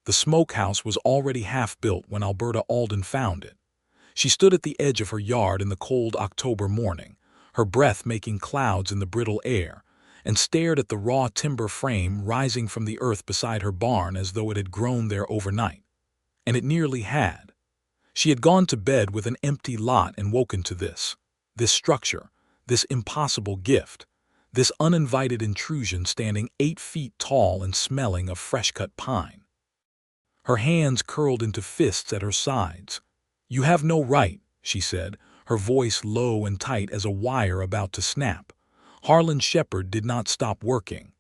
The smokehouse was already half-built when Alberta Alden found it. She stood at the edge of her yard in the cold October morning, her breath making clouds in the brittle air, and stared at the raw timber frame rising from the earth beside her barn as though it had grown there overnight. And it nearly had. She had gone to bed with an empty lot and woken to this structure, this impossible gift, this uninvited intrusion standing 8 feet tall and smelling of fresh-cut pine. Her hands curled into fists at her sides. "You have no right," she said, her voice low and tight as a wire about to snap. Harlan Shepard did not stop working.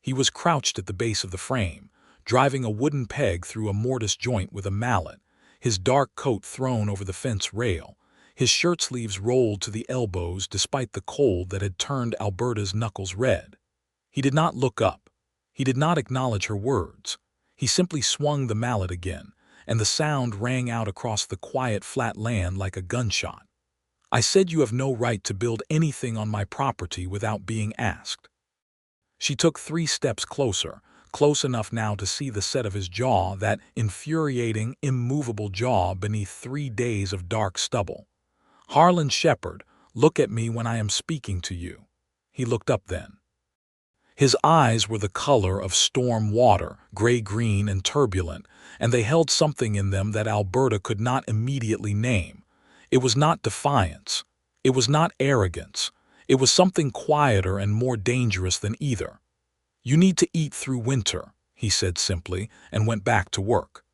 He was crouched at the base of the frame, driving a wooden peg through a mortise joint with a mallet, his dark coat thrown over the fence rail, his shirt sleeves rolled to the elbows despite the cold that had turned Alberta's knuckles red. He did not look up. He did not acknowledge her words. He simply swung the mallet again, and the sound rang out across the quiet flat land like a gunshot. "I said you have no right to build anything on my property without being asked." She took 3 steps closer, close enough now to see the set of his jaw, that infuriating, immovable jaw beneath 3 days of dark stubble. "Harlan Shepard, look at me when I am speaking to you." He looked up then. His eyes were the color of storm water, gray-green and turbulent, and they held something in them that Alberta could not immediately name. It was not defiance. It was not arrogance. It was something quieter and more dangerous than either. "You need to eat through winter," he said simply, and went back to work.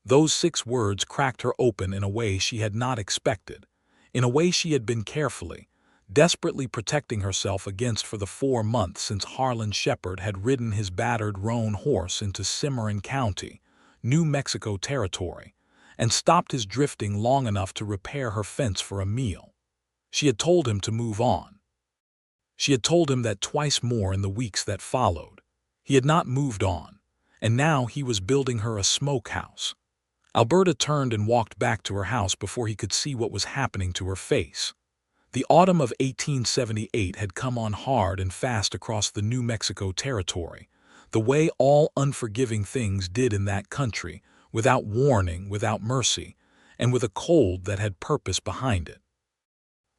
Those 6 words cracked her open in a way she had not expected, in a way she had been carefully, desperately protecting herself against for the 4 months since Harlan Shepard had ridden his battered roan horse into Cimarron County, New Mexico territory, and stopped his drifting long enough to repair her fence for a meal. She had told him to move on. She had told him that twice more in the weeks that followed. He had not moved on, and now he was building her a smokehouse. Alberta turned and walked back to her house before he could see what was happening to her face. The autumn of 1878 had come on hard and fast across the New Mexico territory, the way all unforgiving things did in that country, without warning, without mercy, and with a cold that had purpose behind it.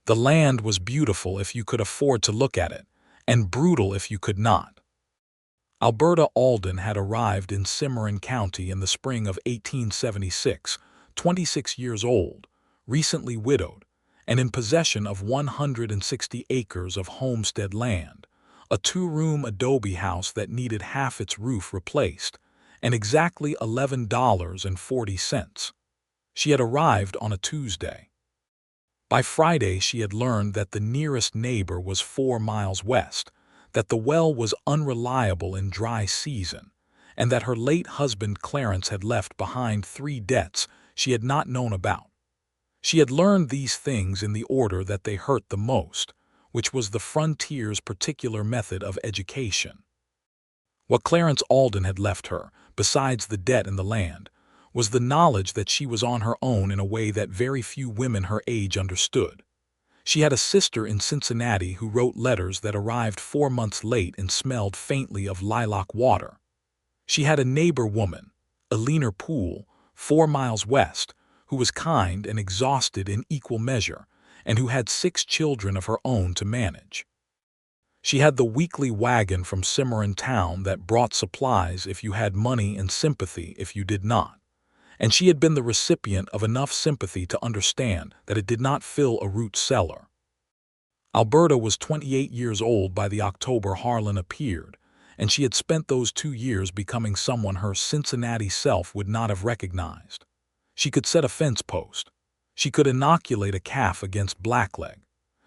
The land was beautiful if you could afford to look at it, and brutal if you could not. Alberta Alden had arrived in Cimarron County in the spring of 1876, 26 years old, recently widowed, and in possession of 160 acres of homestead land, a 2-room adobe house that needed half its roof replaced, and exactly $11.40. She had arrived on a Tuesday. By Friday she had learned that the nearest neighbor was 4 miles west, that the well was unreliable in dry season, and that her late husband Clarence had left behind 3 debts she had not known about. She had learned these things in the order that they hurt the most, which was the frontier's particular method of education. What Clarence Alden had left her, besides the debt and the land, was the knowledge that she was on her own in a way that very few women her age understood. She had a sister in Cincinnati who wrote letters that arrived 4 months late and smelled faintly of lilac water. She had a neighbor woman, Eleanor Poole, 4 miles west, who was kind and exhausted in equal measure, and who had 6 children of her own to manage. She had the weekly wagon from Cimarron town that brought supplies if you had money and sympathy if you did not, and she had been the recipient of enough sympathy to understand that it did not fill a root cellar. Alberta was 28 years old by the October Harlan appeared, and she had spent those 2 years becoming someone her Cincinnati self would not have recognized. She could set a fence post. She could inoculate a calf against blackleg.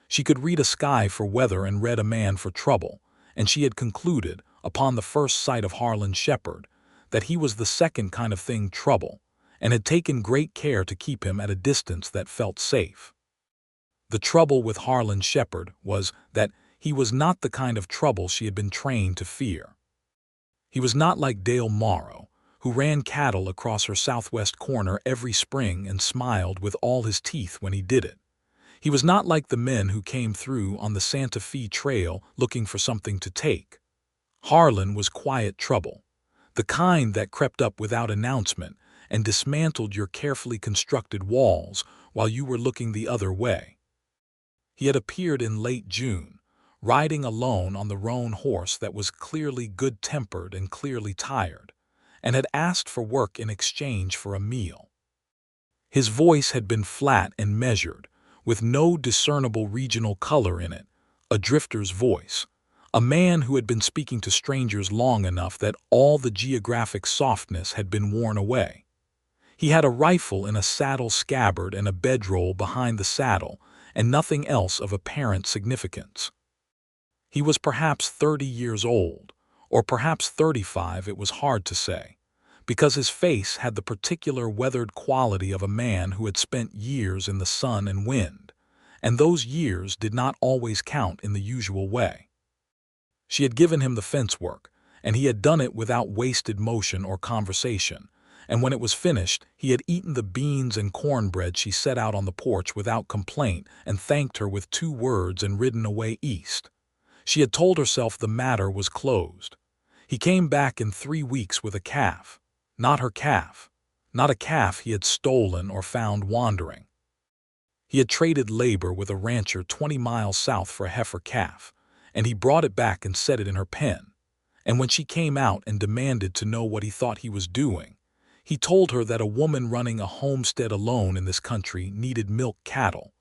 She could read a sky for weather and read a man for trouble, and she had concluded, upon the first sight of Harlan Shepard, that he was the second kind of thing, trouble, and had taken great care to keep him at a distance that felt safe. The trouble with Harlan Shepard was that he was not the kind of trouble she had been trained to fear. He was not like Dale Morrow, who ran cattle across her southwest corner every spring and smiled with all his teeth when he did it. He was not like the men who came through on the Santa Fe Trail looking for something to take. Harlan was quiet trouble, the kind that crept up without announcement and dismantled your carefully constructed walls while you were looking the other way. He had appeared in late June, riding alone on the roan horse that was clearly good-tempered and clearly tired, and had asked for work in exchange for a meal. His voice had been flat and measured, with no discernible regional color in it, a drifter's voice, a man who had been speaking to strangers long enough that all the geographic softness had been worn away. He had a rifle in a saddle scabbard and a bedroll behind the saddle, and nothing else of apparent significance. He was perhaps 30 years old, or perhaps 35, it was hard to say, because his face had the particular weathered quality of a man who had spent years in the sun and wind, and those years did not always count in the usual way. She had given him the fence work, and he had done it without wasted motion or conversation, and when it was finished, he had eaten the beans and cornbread she set out on the porch without complaint and thanked her with 2 words and ridden away east. She had told herself the matter was closed. He came back in 3 weeks with a calf. Not her calf. Not a calf he had stolen or found wandering. He had traded labor with a rancher 20 miles south for a heifer calf, and he brought it back and set it in her pen. And when she came out and demanded to know what he thought he was doing, he told her that a woman running a homestead alone in this country needed milk cattle,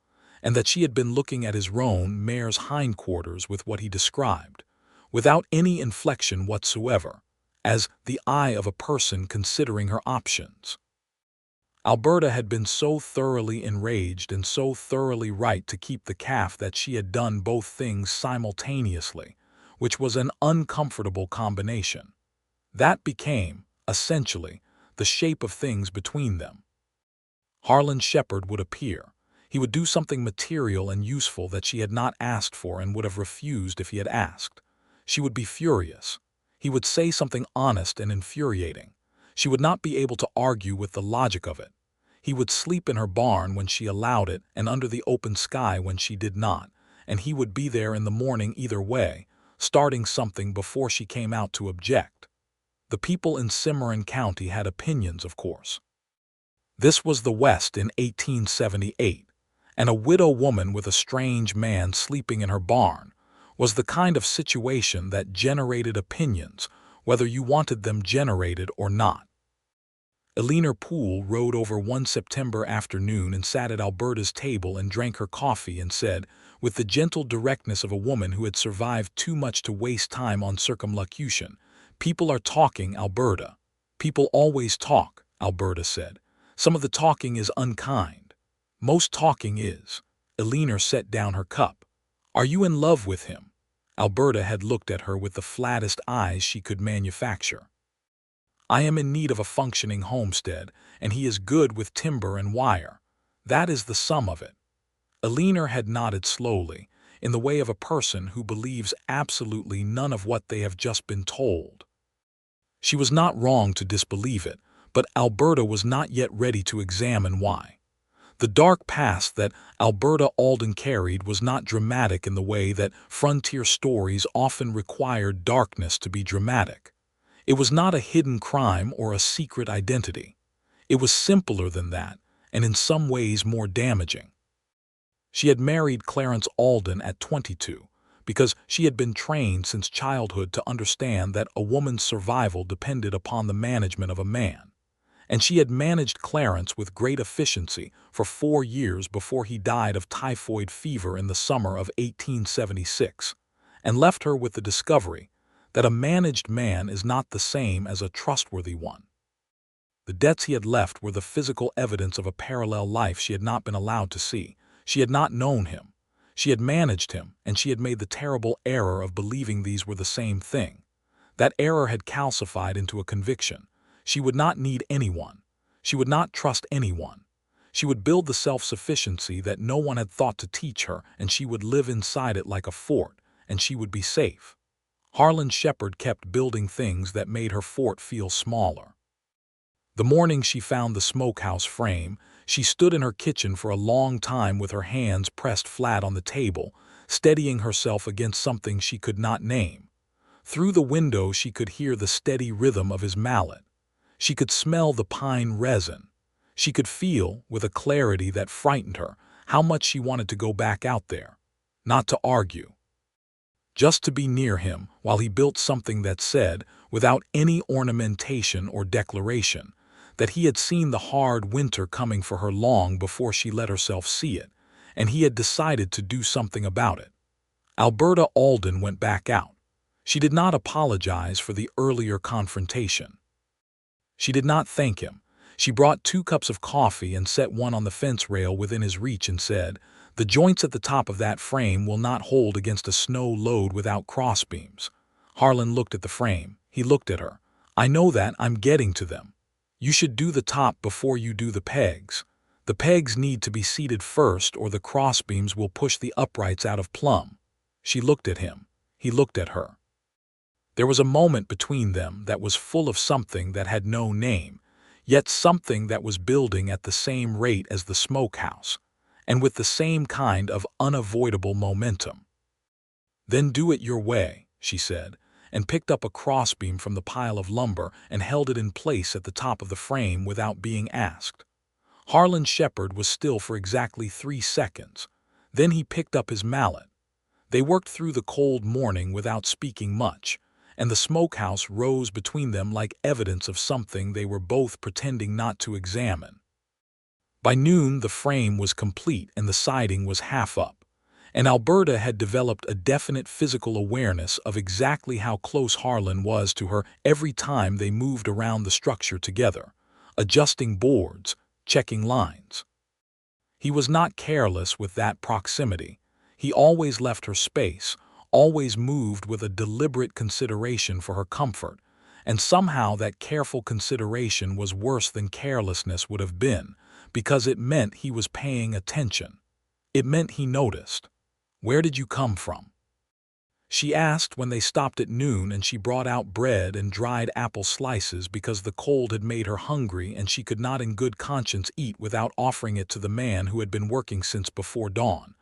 and that she had been looking at his roan mare's hindquarters with what he described, without any inflection whatsoever, as the eye of a person considering her options. Alberta had been so thoroughly enraged and so thoroughly right to keep the calf that she had done both things simultaneously, which was an uncomfortable combination. That became, essentially, the shape of things between them. Harlan Shepard would appear. He would do something material and useful that she had not asked for and would have refused if he had asked. She would be furious. He would say something honest and infuriating. She would not be able to argue with the logic of it. He would sleep in her barn when she allowed it and under the open sky when she did not, and he would be there in the morning either way, starting something before she came out to object. The people in Cimarron County had opinions, of course. This was the West in 1878, and a widow woman with a strange man sleeping in her barn was the kind of situation that generated opinions, whether you wanted them generated or not. Eleanor Poole rode over one September afternoon and sat at Alberta's table and drank her coffee and said, with the gentle directness of a woman who had survived too much to waste time on circumlocution, "People are talking, Alberta. People always talk," Alberta said. "Some of the talking is unkind. Most talking is." Eleanor set down her cup. "Are you in love with him?" Alberta had looked at her with the flattest eyes she could manufacture. "I am in need of a functioning homestead, and he is good with timber and wire. That is the sum of it." Eleanor had nodded slowly, in the way of a person who believes absolutely none of what they have just been told. She was not wrong to disbelieve it, but Alberta was not yet ready to examine why. The dark past that Alberta Alden carried was not dramatic in the way that frontier stories often required darkness to be dramatic. It was not a hidden crime or a secret identity. It was simpler than that, and in some ways more damaging. She had married Clarence Alden at 22 because she had been trained since childhood to understand that a woman's survival depended upon the management of a man. And she had managed Clarence with great efficiency for 4 years before he died of typhoid fever in the summer of 1876, and left her with the discovery that a managed man is not the same as a trustworthy one. The debts he had left were the physical evidence of a parallel life she had not been allowed to see. She had not known him. She had managed him, and she had made the terrible error of believing these were the same thing. That error had calcified into a conviction. She would not need anyone. She would not trust anyone. She would build the self-sufficiency that no one had thought to teach her, and she would live inside it like a fort, and she would be safe. Harlan Shepard kept building things that made her fort feel smaller. The morning she found the smokehouse frame, she stood in her kitchen for a long time with her hands pressed flat on the table, steadying herself against something she could not name. Through the window she could hear the steady rhythm of his mallet. She could smell the pine resin. She could feel, with a clarity that frightened her, how much she wanted to go back out there. Not to argue. Just to be near him while he built something that said, without any ornamentation or declaration, that he had seen the hard winter coming for her long before she let herself see it, and he had decided to do something about it. Alberta Alden went back out. She did not apologize for the earlier confrontation. She did not thank him. She brought 2 cups of coffee and set one on the fence rail within his reach and said, "The joints at the top of that frame will not hold against a snow load without crossbeams." Harlan looked at the frame. He looked at her. "I know that. I'm getting to them. You should do the top before you do the pegs. The pegs need to be seated first or the crossbeams will push the uprights out of plumb." She looked at him. He looked at her. There was a moment between them that was full of something that had no name, yet something that was building at the same rate as the smokehouse, and with the same kind of unavoidable momentum. "Then do it your way," she said, and picked up a crossbeam from the pile of lumber and held it in place at the top of the frame without being asked. Harlan Shepard was still for exactly 3 seconds. Then he picked up his mallet. They worked through the cold morning without speaking much, and the smokehouse rose between them like evidence of something they were both pretending not to examine. By noon the frame was complete and the siding was half up, and Alberta had developed a definite physical awareness of exactly how close Harlan was to her every time they moved around the structure together, adjusting boards, checking lines. He was not careless with that proximity. He always left her space, always moved with a deliberate consideration for her comfort, and somehow that careful consideration was worse than carelessness would have been, because it meant he was paying attention. It meant he noticed. "Where did you come from?" she asked when they stopped at noon, and she brought out bread and dried apple slices because the cold had made her hungry and she could not in good conscience eat without offering it to the man who had been working since before dawn.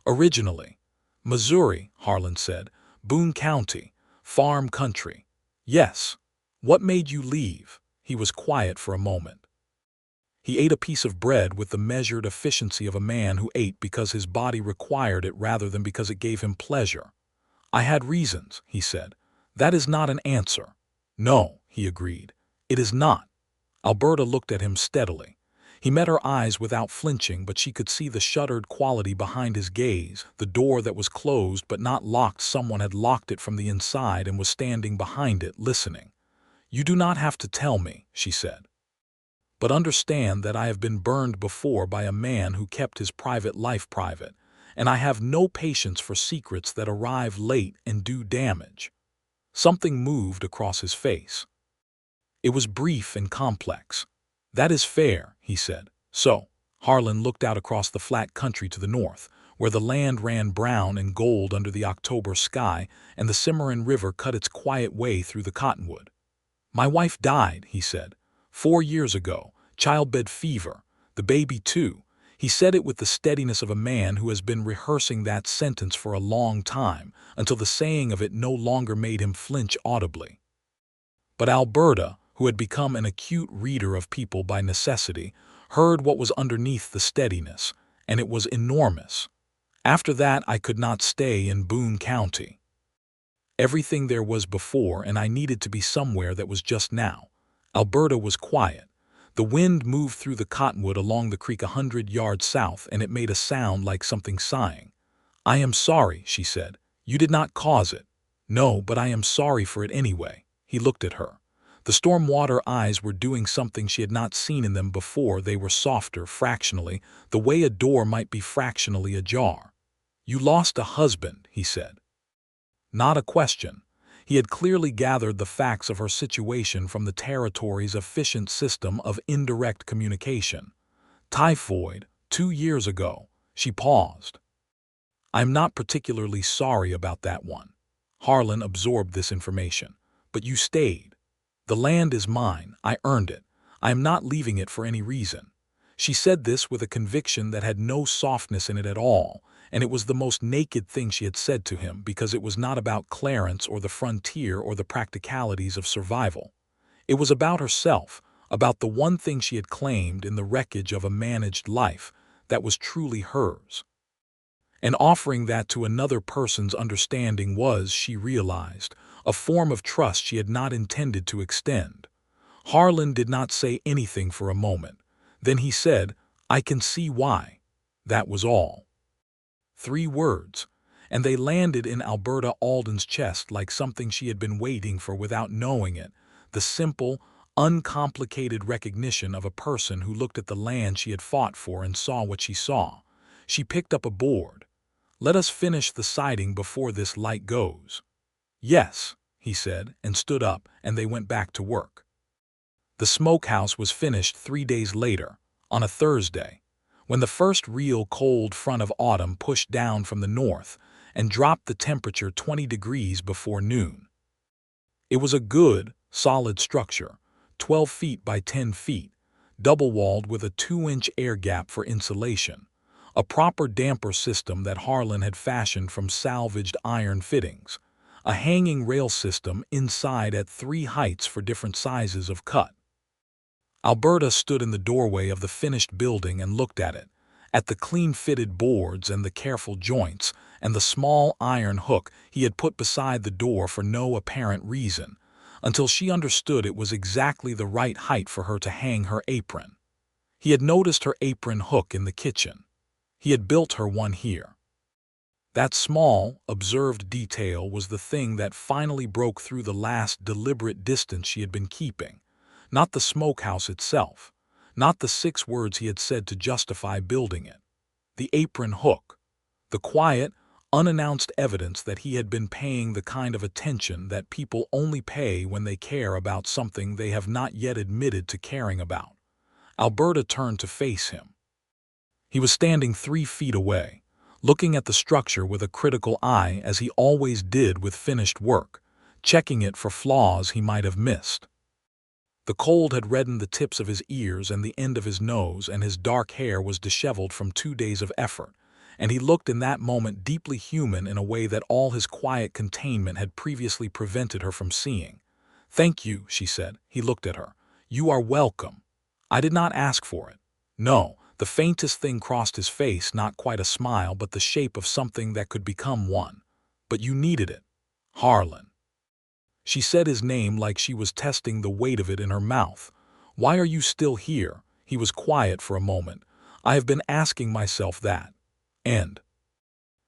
"Originally, Missouri," Harlan said. "Boone County, farm country." "Yes. What made you leave?" He was quiet for a moment. He ate a piece of bread with the measured efficiency of a man who ate because his body required it rather than because it gave him pleasure. "I had reasons," he said. "That is not an answer." "No," he agreed. "It is not." Alberta looked at him steadily. He met her eyes without flinching, but she could see the shuttered quality behind his gaze, the door that was closed but not locked. Someone had locked it from the inside and was standing behind it, listening. "You do not have to tell me," she said. "But understand that I have been burned before by a man who kept his private life private, and I have no patience for secrets that arrive late and do damage." Something moved across his face. It was brief and complex. "That is fair," he said. "So." Harlan looked out across the flat country to the north, where the land ran brown and gold under the October sky, and the Cimarron River cut its quiet way through the cottonwood. "My wife died," he said. 4 years ago, childbed fever. The baby too." He said it with the steadiness of a man who has been rehearsing that sentence for a long time, until the saying of it no longer made him flinch audibly. But Alberta, who had become an acute reader of people by necessity, heard what was underneath the steadiness, and it was enormous. "After that I could not stay in Boone County. Everything there was before, and I needed to be somewhere that was just now." Alberta was quiet. The wind moved through the cottonwood along the creek 100 yards south, and it made a sound like something sighing. "I am sorry," she said. "You did not cause it." "No, but I am sorry for it anyway." He looked at her. The storm-water eyes were doing something she had not seen in them before. They were softer, fractionally, the way a door might be fractionally ajar. "You lost a husband," he said. Not a question. He had clearly gathered the facts of her situation from the territory's efficient system of indirect communication. "Typhoid, 2 years ago." She paused. "I'm not particularly sorry about that one." Harlan absorbed this information. "But you stayed. The land is mine. I earned it. I am not leaving it for any reason." She said this with a conviction that had no softness in it at all, and it was the most naked thing she had said to him because it was not about Clarence or the frontier or the practicalities of survival. It was about herself, about the one thing she had claimed in the wreckage of a managed life that was truly hers. And offering that to another person's understanding was, she realized, a form of trust she had not intended to extend. Harlan did not say anything for a moment. Then he said, "I can see why." That was all. 3 words, and they landed in Alberta Alden's chest like something she had been waiting for without knowing it, the simple, uncomplicated recognition of a person who looked at the land she had fought for and saw what she saw. She picked up a board. "Let us finish the siding before this light goes." "Yes," he said, and stood up, and they went back to work. The smokehouse was finished 3 days later, on a Thursday, when the first real cold front of autumn pushed down from the north and dropped the temperature 20 degrees before noon. It was a good, solid structure, 12 feet by 10 feet, double-walled with a 2-inch air gap for insulation, a proper damper system that Harlan had fashioned from salvaged iron fittings, a hanging rail system inside at 3 heights for different sizes of cut. Alberta stood in the doorway of the finished building and looked at the clean-fitted boards and the careful joints and the small iron hook he had put beside the door for no apparent reason, until she understood it was exactly the right height for her to hang her apron. He had noticed her apron hook in the kitchen. He had built her one here. That small, observed detail was the thing that finally broke through the last deliberate distance she had been keeping. Not the smokehouse itself, not the 6 words he had said to justify building it. The apron hook, the quiet, unannounced evidence that he had been paying the kind of attention that people only pay when they care about something they have not yet admitted to caring about. Alberta turned to face him. He was standing 3 feet away, looking at the structure with a critical eye as he always did with finished work, checking it for flaws he might have missed. The cold had reddened the tips of his ears and the end of his nose, and his dark hair was disheveled from 2 days of effort, and he looked in that moment deeply human in a way that all his quiet containment had previously prevented her from seeing. "Thank you," she said. He looked at her. "You are welcome. I did not ask for it." No, the faintest thing crossed his face, not quite a smile, but the shape of something that could become one. "But you needed it, Harlan." She said his name like she was testing the weight of it in her mouth. "Why are you still here?" He was quiet for a moment. "I have been asking myself that." And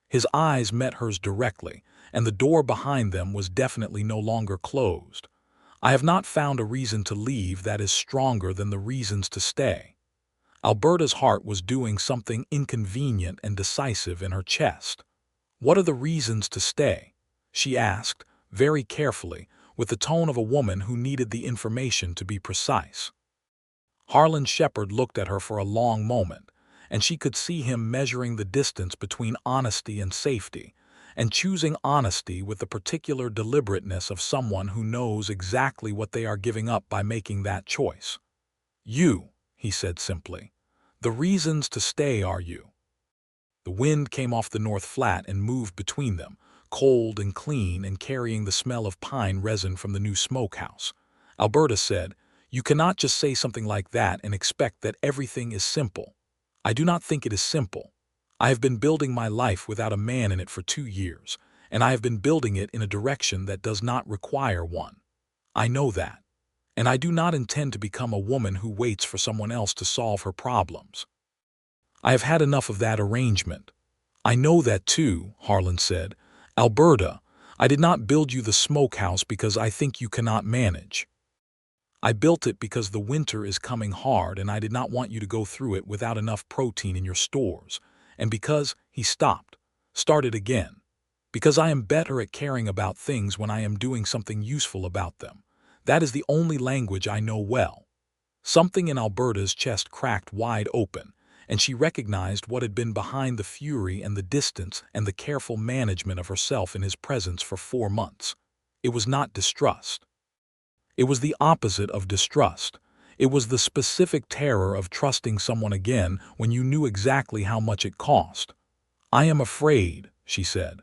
his eyes met hers directly, and the door behind them was definitely no longer closed. "I have not found a reason to leave that is stronger than the reasons to stay." Alberta's heart was doing something inconvenient and decisive in her chest. "What are the reasons to stay?" she asked, very carefully, with the tone of a woman who needed the information to be precise. Harlan Shepard looked at her for a long moment, and she could see him measuring the distance between honesty and safety, and choosing honesty with the particular deliberateness of someone who knows exactly what they are giving up by making that choice. "You," he said simply. "The reasons to stay are you." The wind came off the north flat and moved between them, cold and clean and carrying the smell of pine resin from the new smokehouse. Alberta said, "You cannot just say something like that and expect that everything is simple." "I do not think it is simple. I have been building my life without a man in it for 2 years, and I have been building it in a direction that does not require one. I know that. And I do not intend to become a woman who waits for someone else to solve her problems. I have had enough of that arrangement." "I know that too," Harlan said. "Alberta, I did not build you the smokehouse because I think you cannot manage. I built it because the winter is coming hard and I did not want you to go through it without enough protein in your stores, and because," he started again, "because I am better at caring about things when I am doing something useful about them. That is the only language I know well." Something in Alberta's chest cracked wide open, and she recognized what had been behind the fury and the distance and the careful management of herself in his presence for 4 months. It was not distrust. It was the opposite of distrust. It was the specific terror of trusting someone again when you knew exactly how much it cost. "I am afraid," she said.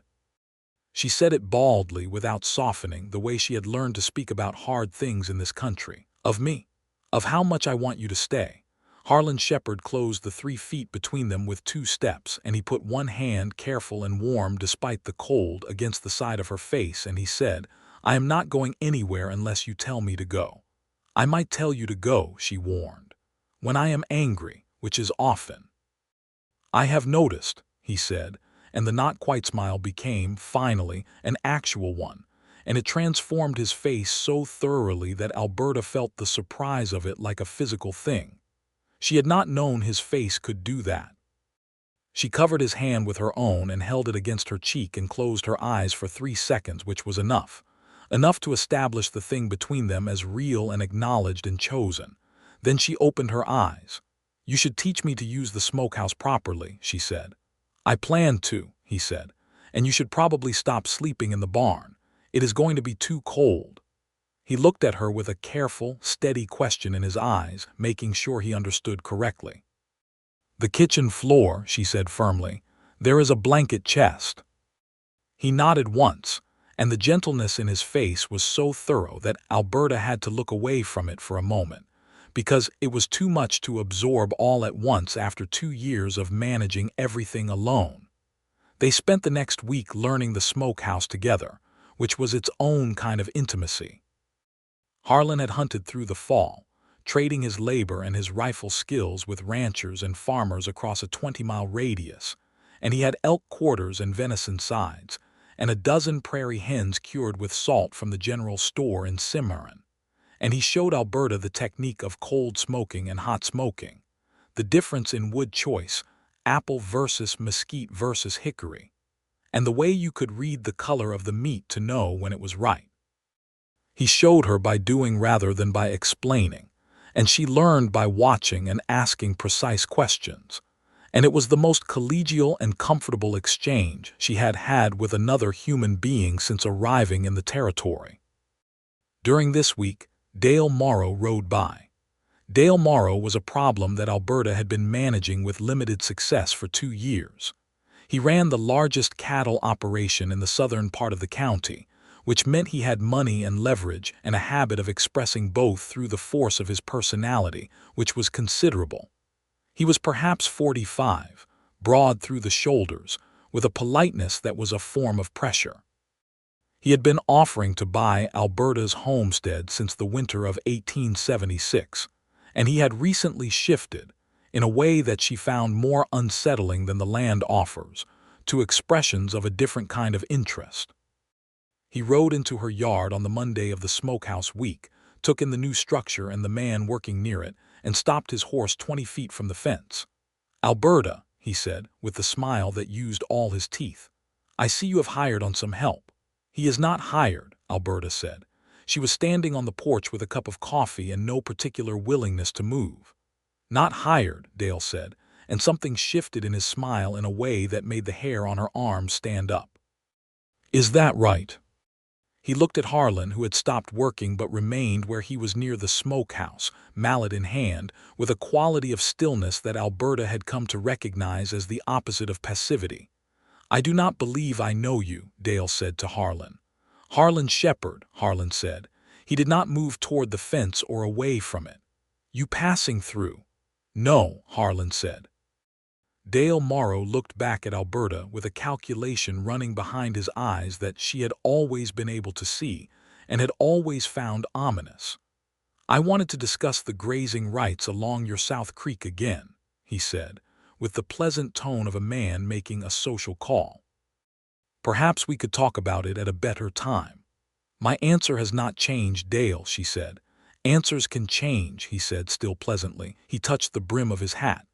She said it baldly, without softening, the way she had learned to speak about hard things in this country. "Of me. Of how much I want you to stay." Harlan Shepard closed the 3 feet between them with 2 steps, and he put one hand, careful and warm despite the cold, against the side of her face, and he said, "I am not going anywhere unless you tell me to go." "I might tell you to go," she warned, "when I am angry, which is often." "I have noticed," he said, and the not-quite smile became, finally, an actual one, and it transformed his face so thoroughly that Alberta felt the surprise of it like a physical thing. She had not known his face could do that. She covered his hand with her own and held it against her cheek and closed her eyes for 3 seconds, which was enough. Enough to establish the thing between them as real and acknowledged and chosen. Then she opened her eyes. "You should teach me to use the smokehouse properly," she said. "I plan to," he said, "and you should probably stop sleeping in the barn. It is going to be too cold." He looked at her with a careful, steady question in his eyes, making sure he understood correctly. "The kitchen floor," she said firmly. "There is a blanket chest." He nodded once, and the gentleness in his face was so thorough that Alberta had to look away from it for a moment, because it was too much to absorb all at once after 2 years of managing everything alone. They spent the next week learning the smokehouse together, which was its own kind of intimacy. Harlan had hunted through the fall, trading his labor and his rifle skills with ranchers and farmers across a 20-mile radius, and he had elk quarters and venison sides, and a dozen prairie hens cured with salt from the general store in Cimarron. And he showed Alberta the technique of cold smoking and hot smoking, the difference in wood choice, apple versus mesquite versus hickory, and the way you could read the color of the meat to know when it was right. He showed her by doing rather than by explaining, and she learned by watching and asking precise questions. And it was the most collegial and comfortable exchange she had had with another human being since arriving in the territory. During this week, Dale Morrow rode by. Dale Morrow was a problem that Alberta had been managing with limited success for 2 years. He ran the largest cattle operation in the southern part of the county, which meant he had money and leverage and a habit of expressing both through the force of his personality, which was considerable. He was perhaps 45, broad through the shoulders, with a politeness that was a form of pressure. He had been offering to buy Alberta's homestead since the winter of 1876, and he had recently shifted, in a way that she found more unsettling than the land offers, to expressions of a different kind of interest. He rode into her yard on the Monday of the smokehouse week, took in the new structure and the man working near it, and stopped his horse 20 feet from the fence. "Alberta," he said, with the smile that used all his teeth, "I see you have hired on some help." "He is not hired," Alberta said. She was standing on the porch with a cup of coffee and no particular willingness to move. "Not hired," Dale said, and something shifted in his smile in a way that made the hair on her arms stand up. "Is that right?" He looked at Harlan, who had stopped working but remained where he was near the smokehouse, mallet in hand, with a quality of stillness that Alberta had come to recognize as the opposite of passivity. "I do not believe I know you," Dale said to Harlan. "Harlan Shepard," Harlan said. He did not move toward the fence or away from it. "You passing through?" "No," Harlan said. Dale Morrow looked back at Alberta with a calculation running behind his eyes that she had always been able to see and had always found ominous. "I wanted to discuss the grazing rights along your South Creek again," he said, with the pleasant tone of a man making a social call. "Perhaps we could talk about it at a better time." "My answer has not changed, Dale," she said. "Answers can change," he said still pleasantly. He touched the brim of his hat.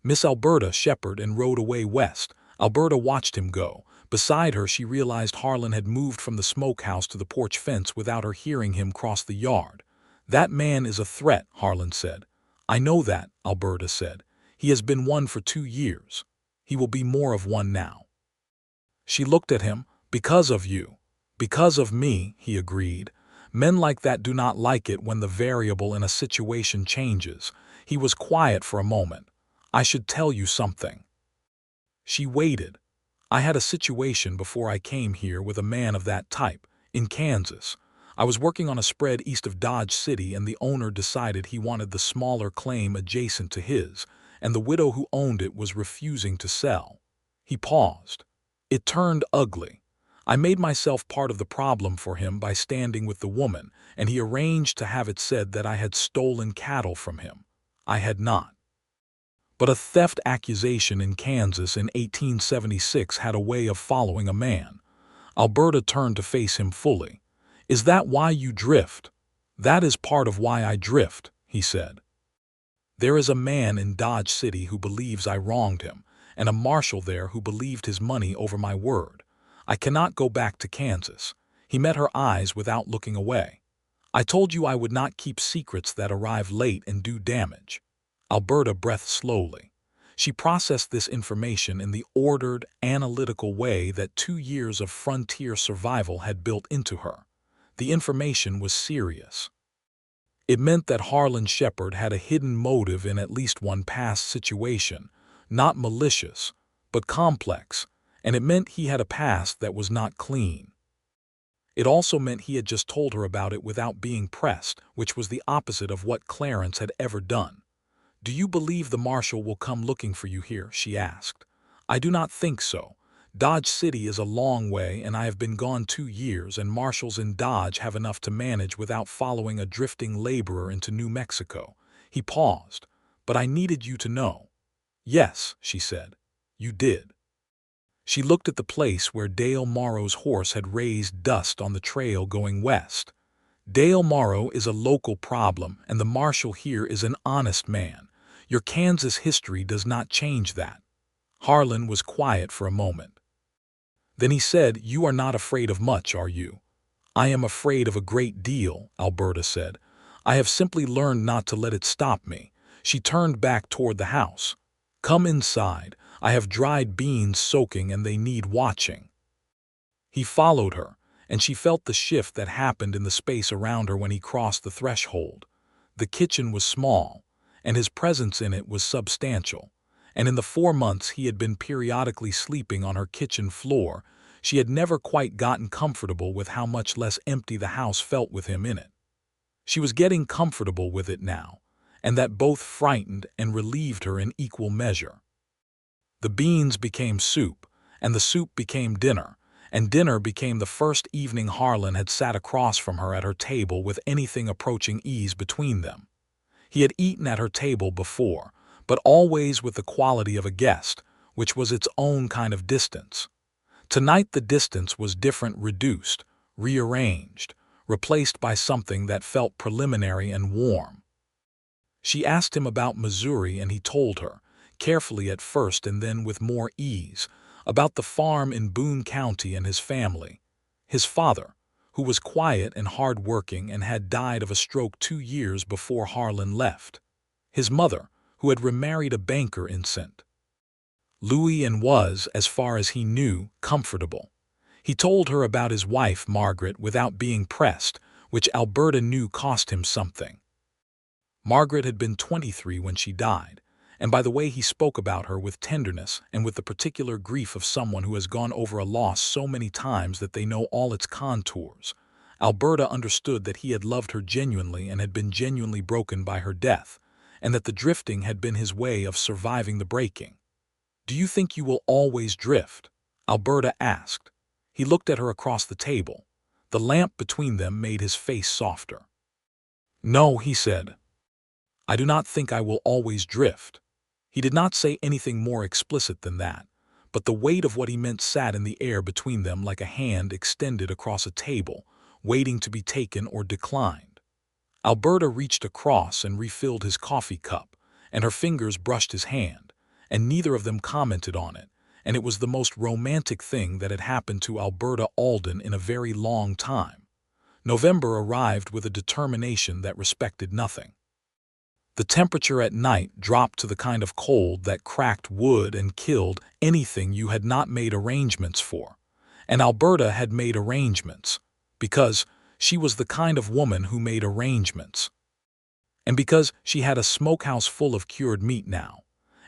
"Miss Alberta Shepard," and rode away west. Alberta watched him go. Beside her, she realized Harlan had moved from the smokehouse to the porch fence without her hearing him cross the yard. "That man is a threat," Harlan said. "I know that," Alberta said. "He has been one for 2 years. He will be more of one now." She looked at him. "Because of you." "Because of me," he agreed. Men like that do not like it when the variable in a situation changes. He was quiet for a moment. I should tell you something. She waited. I had a situation before I came here with a man of that type, in Kansas. I was working on a spread east of Dodge City, and the owner decided he wanted the smaller claim adjacent to his, and the widow who owned it was refusing to sell. He paused. It turned ugly. I made myself part of the problem for him by standing with the woman, and he arranged to have it said that I had stolen cattle from him. I had not. But a theft accusation in Kansas in 1876 had a way of following a man. Alberta turned to face him fully. "Is that why you drift?" "That is part of why I drift," he said. "There is a man in Dodge City who believes I wronged him, and a marshal there who believed his money over my word. I cannot go back to Kansas." He met her eyes without looking away. "I told you I would not keep secrets that arrive late and do damage." Alberta breathed slowly. She processed this information in the ordered, analytical way that 2 years of frontier survival had built into her. The information was serious. It meant that Harlan Shepard had a hidden motive in at least one past situation, not malicious, but complex, and it meant he had a past that was not clean. It also meant he had just told her about it without being pressed, which was the opposite of what Clarence had ever done. "Do you believe the marshal will come looking for you here?" she asked. "I do not think so. Dodge City is a long way, and I have been gone 2 years, and marshals in Dodge have enough to manage without following a drifting laborer into New Mexico." He paused. "But I needed you to know." "Yes," she said. "You did." She looked at the place where Dale Morrow's horse had raised dust on the trail going west. "Dale Morrow is a local problem, and the marshal here is an honest man. Your Kansas history does not change that." Harlan was quiet for a moment. Then he said, "You are not afraid of much, are you?" "I am afraid of a great deal," Alberta said. "I have simply learned not to let it stop me." She turned back toward the house. "Come inside. I have dried beans soaking and they need watching." He followed her, and she felt the shift that happened in the space around her when he crossed the threshold. The kitchen was small, and his presence in it was substantial, and in the 4 months he had been periodically sleeping on her kitchen floor, she had never quite gotten comfortable with how much less empty the house felt with him in it. She was getting comfortable with it now, and that both frightened and relieved her in equal measure. The beans became soup, and the soup became dinner, and dinner became the first evening Harlan had sat across from her at her table with anything approaching ease between them. He had eaten at her table before, but always with the quality of a guest, which was its own kind of distance. Tonight the distance was different, reduced, rearranged, replaced by something that felt preliminary and warm. She asked him about Missouri, and he told her, carefully at first and then with more ease, about the farm in Boone County and his family. His father, who was quiet and hard-working and had died of a stroke 2 years before Harlan left. His mother, who had remarried a banker in St. Louis and was, as far as he knew, comfortable. He told her about his wife, Margaret, without being pressed, which Alberta knew cost him something. Margaret had been 23 when she died, and by the way he spoke about her with tenderness and with the particular grief of someone who has gone over a loss so many times that they know all its contours, Alberta understood that he had loved her genuinely and had been genuinely broken by her death, and that the drifting had been his way of surviving the breaking. "Do you think you will always drift?" Alberta asked. He looked at her across the table. The lamp between them made his face softer. "No," he said. "I do not think I will always drift." He did not say anything more explicit than that, but the weight of what he meant sat in the air between them like a hand extended across a table, waiting to be taken or declined. Alberta reached across and refilled his coffee cup, and her fingers brushed his hand, and neither of them commented on it, and it was the most romantic thing that had happened to Alberta Alden in a very long time. November arrived with a determination that respected nothing. The temperature at night dropped to the kind of cold that cracked wood and killed anything you had not made arrangements for. And Alberta had made arrangements, because She was the kind of woman who made arrangements. And because she had a smokehouse full of cured meat now,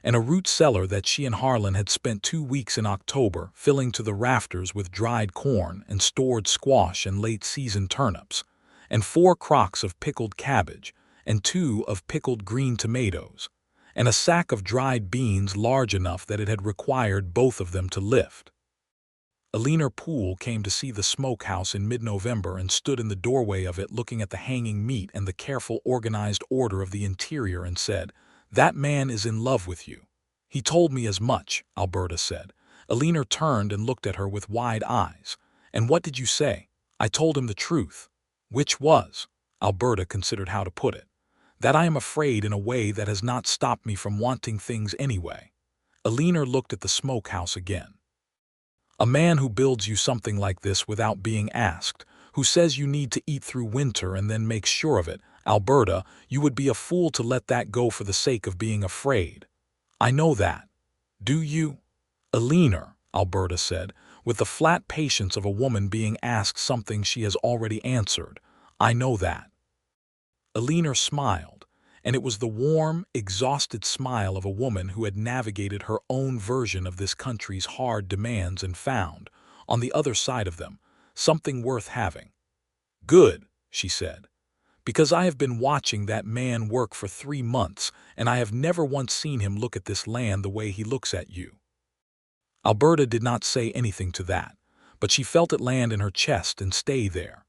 and a root cellar that she and Harlan had spent 2 weeks in October filling to the rafters with dried corn and stored squash and late-season turnips, and 4 crocks of pickled cabbage, and 2 of pickled green tomatoes, and a sack of dried beans large enough that it had required both of them to lift. Alina Poole came to see the smokehouse in mid-November and stood in the doorway of it looking at the hanging meat and the careful, organized order of the interior and said, "That man is in love with you." "He told me as much," Alberta said. Alina turned and looked at her with wide eyes. "And what did you say?" "I told him the truth." "Which was?" Alberta considered how to put it. "That I am afraid in a way that has not stopped me from wanting things anyway." Alina looked at the smokehouse again. "A man who builds you something like this without being asked, who says you need to eat through winter and then makes sure of it, Alberta, you would be a fool to let that go for the sake of being afraid." "I know that." "Do you?" "Alina," Alberta said, with the flat patience of a woman being asked something she has already answered, "I know that." Alina smiled, and it was the warm, exhausted smile of a woman who had navigated her own version of this country's hard demands and found, on the other side of them, something worth having. "Good," she said, "because I have been watching that man work for 3 months, and I have never once seen him look at this land the way he looks at you." Alberta did not say anything to that, but she felt it land in her chest and stay there.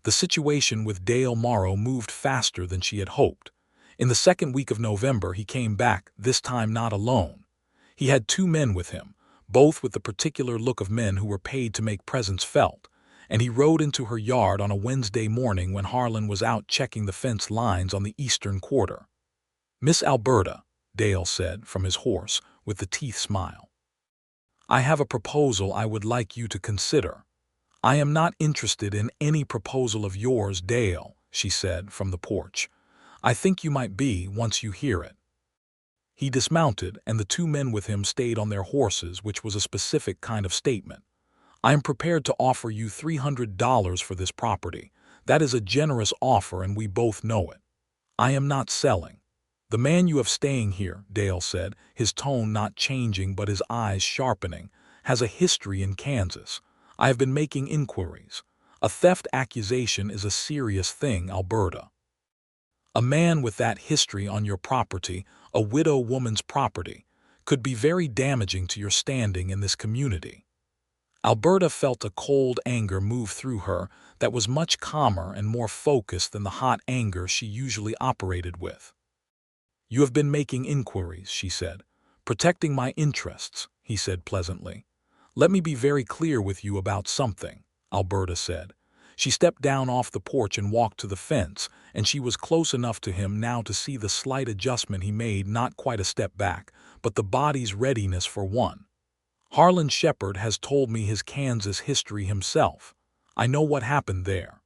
The situation with Dale Morrow moved faster than she had hoped. In the second week of November he came back, this time not alone. He had 2 men with him, both with the particular look of men who were paid to make presence felt, and he rode into her yard on a Wednesday morning when Harlan was out checking the fence lines on the eastern quarter. "Miss Alberta," Dale said from his horse, with the teeth smile, "I have a proposal I would like you to consider." "I am not interested in any proposal of yours, Dale," she said from the porch. "I think you might be once you hear it." He dismounted, and the 2 men with him stayed on their horses, which was a specific kind of statement. "I am prepared to offer you $300 for this property. That is a generous offer, and we both know it. I am not selling." "The man you have staying here," Dale said, his tone not changing but his eyes sharpening, "has a history in Kansas. I have been making inquiries. A theft accusation is a serious thing, Alberta. A man with that history on your property, a widow woman's property, could be very damaging to your standing in this community." Alberta felt a cold anger move through her that was much calmer and more focused than the hot anger she usually operated with. "You have been making inquiries," she said. "Protecting my interests," he said pleasantly. "Let me be very clear with you about something," Alberta said. She stepped down off the porch and walked to the fence, and she was close enough to him now to see the slight adjustment he made, not quite a step back, but the body's readiness for one. "Harlan Shepard has told me his Kansas history himself. I know what happened there.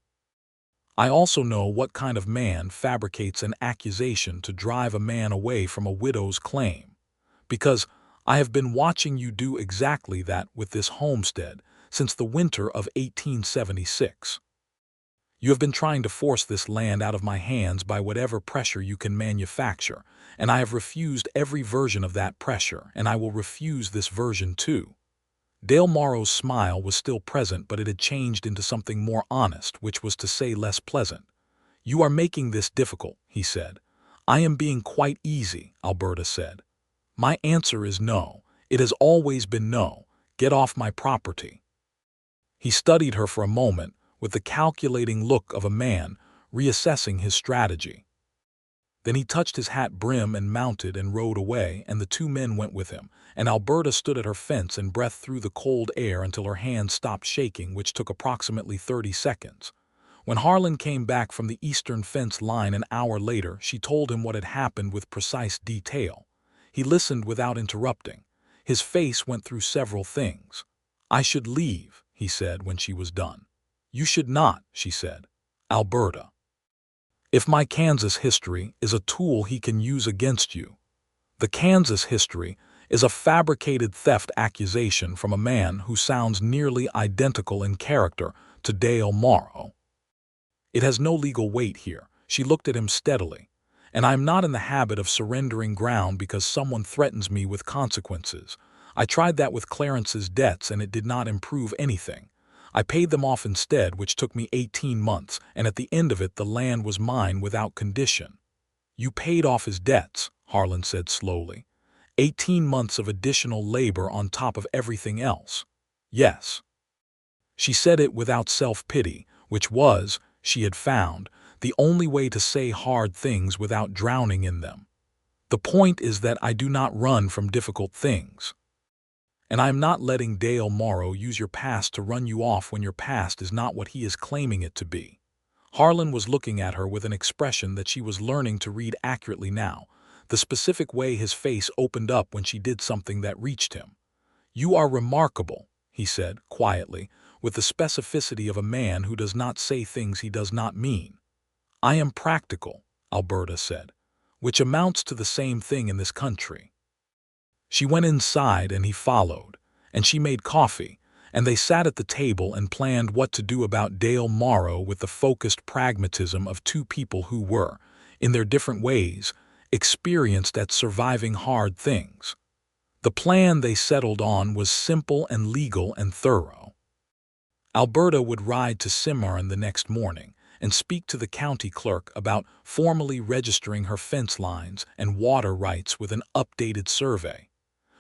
I also know what kind of man fabricates an accusation to drive a man away from a widow's claim. Because I have been watching you do exactly that with this homestead since the winter of 1876. You have been trying to force this land out of my hands by whatever pressure you can manufacture, and I have refused every version of that pressure, and I will refuse this version too." Dale Morrow's smile was still present, but it had changed into something more honest, which was to say less pleasant. "You are making this difficult," he said. "I am being quite easy," Alberta said. "My answer is no. It has always been no. Get off my property." He studied her for a moment with the calculating look of a man reassessing his strategy. Then he touched his hat brim and mounted and rode away, and the 2 men went with him, and Alberta stood at her fence and breathed through the cold air until her hands stopped shaking, which took approximately 30 seconds. When Harlan came back from the eastern fence line an hour later, she told him what had happened with precise detail. He listened without interrupting. His face went through several things. "I should leave," he said when she was done. "You should not," she said. "Alberta. If my Kansas history is a tool he can use against you, the Kansas history is a fabricated theft accusation from a man who sounds nearly identical in character to Dale Morrow." It has no legal weight here. She looked at him steadily. And I am not in the habit of surrendering ground because someone threatens me with consequences. I tried that with Clarence's debts and it did not improve anything. I paid them off instead, which took me 18 months, and at the end of it the land was mine without condition. You paid off his debts, Harlan said slowly. 18 months of additional labor on top of everything else. Yes. She said it without self-pity, which was, she had found, the only way to say hard things without drowning in them. The point is that I do not run from difficult things. And I am not letting Dale Morrow use your past to run you off when your past is not what he is claiming it to be. Harlan was looking at her with an expression that she was learning to read accurately now, the specific way his face opened up when she did something that reached him. You are remarkable, he said, quietly, with the specificity of a man who does not say things he does not mean. I am practical, Alberta said, which amounts to the same thing in this country. She went inside and he followed, and she made coffee, and they sat at the table and planned what to do about Dale Morrow with the focused pragmatism of two people who were, in their different ways, experienced at surviving hard things. The plan they settled on was simple and legal and thorough. Alberta would ride to Cimarron the next morning and speak to the county clerk about formally registering her fence lines and water rights with an updated survey,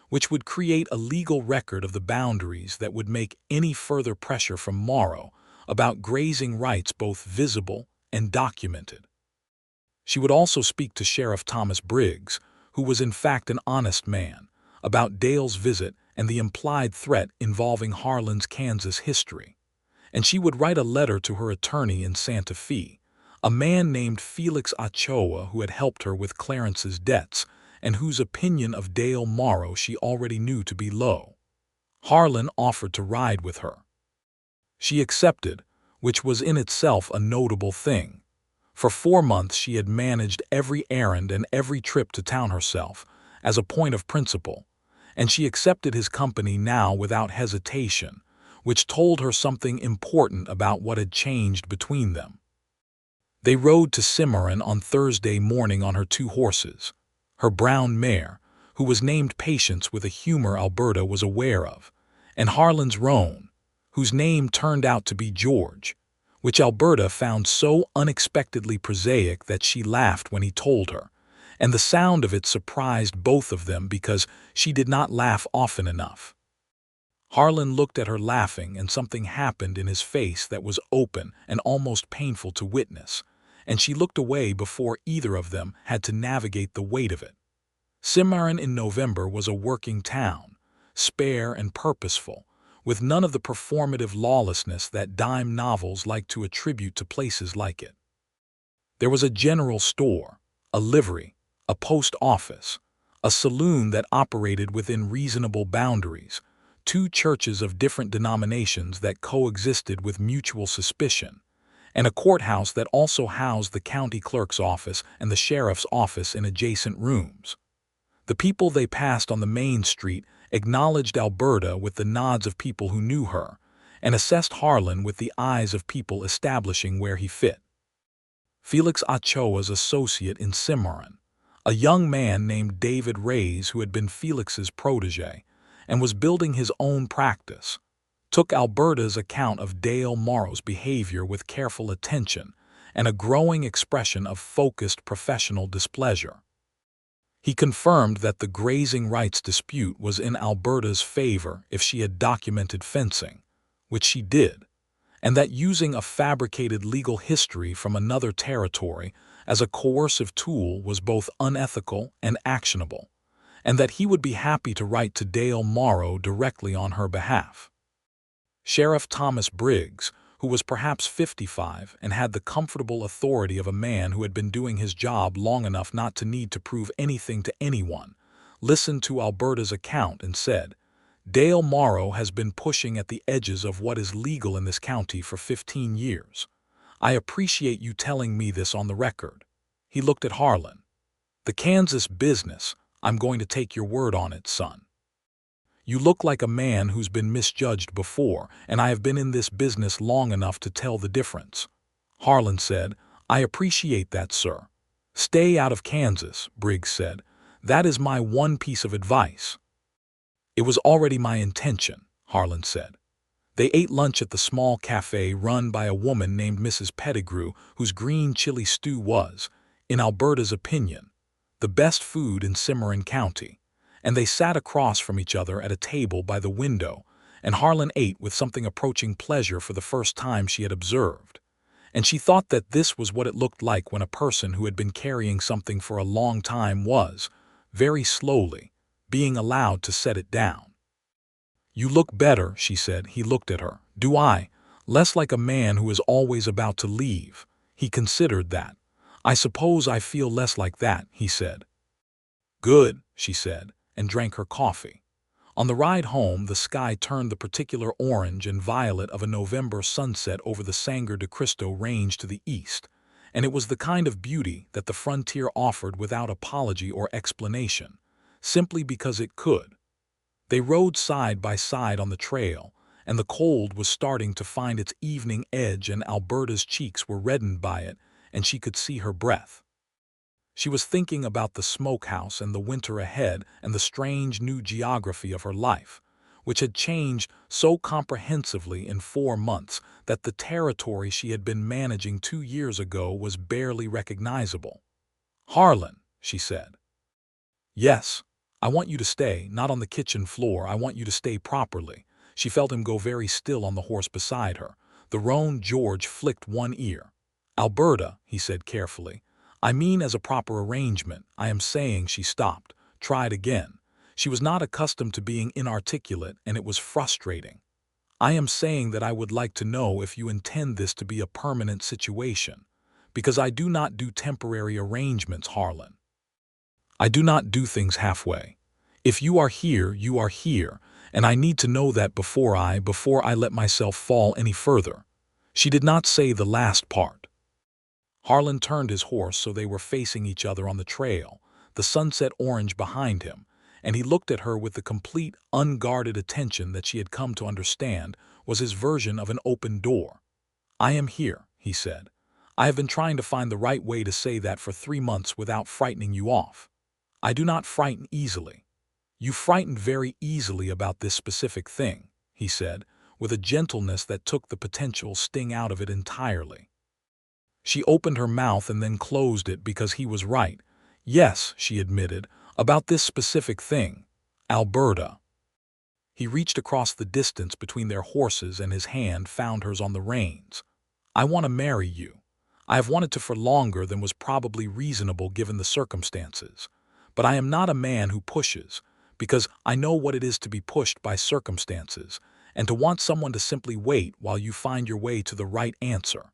which would create a legal record of the boundaries that would make any further pressure from Morrow about grazing rights both visible and documented. She would also speak to Sheriff Thomas Briggs, who was in fact an honest man, about Dale's visit and the implied threat involving Harlan's Kansas history. And she would write a letter to her attorney in Santa Fe, a man named Felix Ochoa who had helped her with Clarence's debts and whose opinion of Dale Morrow she already knew to be low. Harlan offered to ride with her. She accepted, which was in itself a notable thing. For 4 months she had managed every errand and every trip to town herself, as a point of principle, and she accepted his company now without hesitation, which told her something important about what had changed between them. They rode to Cimarron on Thursday morning on her 2 horses, her brown mare, who was named Patience with a humor Alberta was aware of, and Harlan's roan, whose name turned out to be George, which Alberta found so unexpectedly prosaic that she laughed when he told her, and the sound of it surprised both of them because she did not laugh often enough. Harlan looked at her laughing, and something happened in his face that was open and almost painful to witness, and she looked away before either of them had to navigate the weight of it. Cimarron in November was a working town, spare and purposeful, with none of the performative lawlessness that dime novels like to attribute to places like it. There was a general store, a livery, a post office, a saloon that operated within reasonable boundaries, 2 churches of different denominations that coexisted with mutual suspicion, and a courthouse that also housed the county clerk's office and the sheriff's office in adjacent rooms. The people they passed on the main street acknowledged Alberta with the nods of people who knew her, and assessed Harlan with the eyes of people establishing where he fit. Felix Ochoa's associate in Cimarron, a young man named David Reyes who had been Felix's protege, and was building his own practice, took Alberta's account of Dale Morrow's behavior with careful attention and a growing expression of focused professional displeasure. He confirmed that the grazing rights dispute was in Alberta's favor if she had documented fencing, which she did, and that using a fabricated legal history from another territory as a coercive tool was both unethical and actionable, and that he would be happy to write to Dale Morrow directly on her behalf. Sheriff Thomas Briggs, who was perhaps 55 and had the comfortable authority of a man who had been doing his job long enough not to need to prove anything to anyone, listened to Alberta's account and said, Dale Morrow has been pushing at the edges of what is legal in this county for 15 years. I appreciate you telling me this on the record. He looked at Harlan. The Kansas business, I'm going to take your word on it, son. You look like a man who's been misjudged before, and I have been in this business long enough to tell the difference. Harlan said. "I appreciate that, sir." "Stay out of Kansas," Briggs said. "That is my one piece of advice." "It was already my intention," Harlan said. They ate lunch at the small cafe run by a woman named Mrs. Pettigrew, whose green chili stew was, in Alberta's opinion, the best food in Cimarron County, and they sat across from each other at a table by the window, and Harlan ate with something approaching pleasure for the first time she had observed. And she thought that this was what it looked like when a person who had been carrying something for a long time was, very slowly, being allowed to set it down. "You look better," she said. He looked at her. "Do I? Less like a man who is always about to leave." He considered that. "I suppose I feel less like that," he said. "Good," she said, and drank her coffee. On the ride home, the sky turned the particular orange and violet of a November sunset over the Sangre de Cristo Range to the east, and it was the kind of beauty that the frontier offered without apology or explanation, simply because it could. They rode side by side on the trail, and the cold was starting to find its evening edge, and Alberta's cheeks were reddened by it, and she could see her breath. She was thinking about the smokehouse and the winter ahead and the strange new geography of her life, which had changed so comprehensively in 4 months that the territory she had been managing 2 years ago was barely recognizable. "Harlan," she said. "Yes, I want you to stay, not on the kitchen floor. I want you to stay properly." She felt him go very still on the horse beside her. The roan George flicked one ear. "Alberta," he said carefully. "I mean as a proper arrangement. I am saying," she stopped, tried again. She was not accustomed to being inarticulate, and it was frustrating. "I am saying that I would like to know if you intend this to be a permanent situation, because I do not do temporary arrangements, Harlan. I do not do things halfway. If you are here, you are here, and I need to know that before I let myself fall any further." She did not say the last part. Harlan turned his horse so they were facing each other on the trail, the sunset orange behind him, and he looked at her with the complete, unguarded attention that she had come to understand was his version of an open door. "I am here," he said. "I have been trying to find the right way to say that for 3 months without frightening you off. I do not frighten easily. You frightened very easily about this specific thing," he said, with a gentleness that took the potential sting out of it entirely. She opened her mouth and then closed it because he was right. "Yes," she admitted, "about this specific thing, Alberta." He reached across the distance between their horses and his hand found hers on the reins. "I want to marry you. I have wanted to for longer than was probably reasonable given the circumstances. But I am not a man who pushes, because I know what it is to be pushed by circumstances, and to want someone to simply wait while you find your way to the right answer."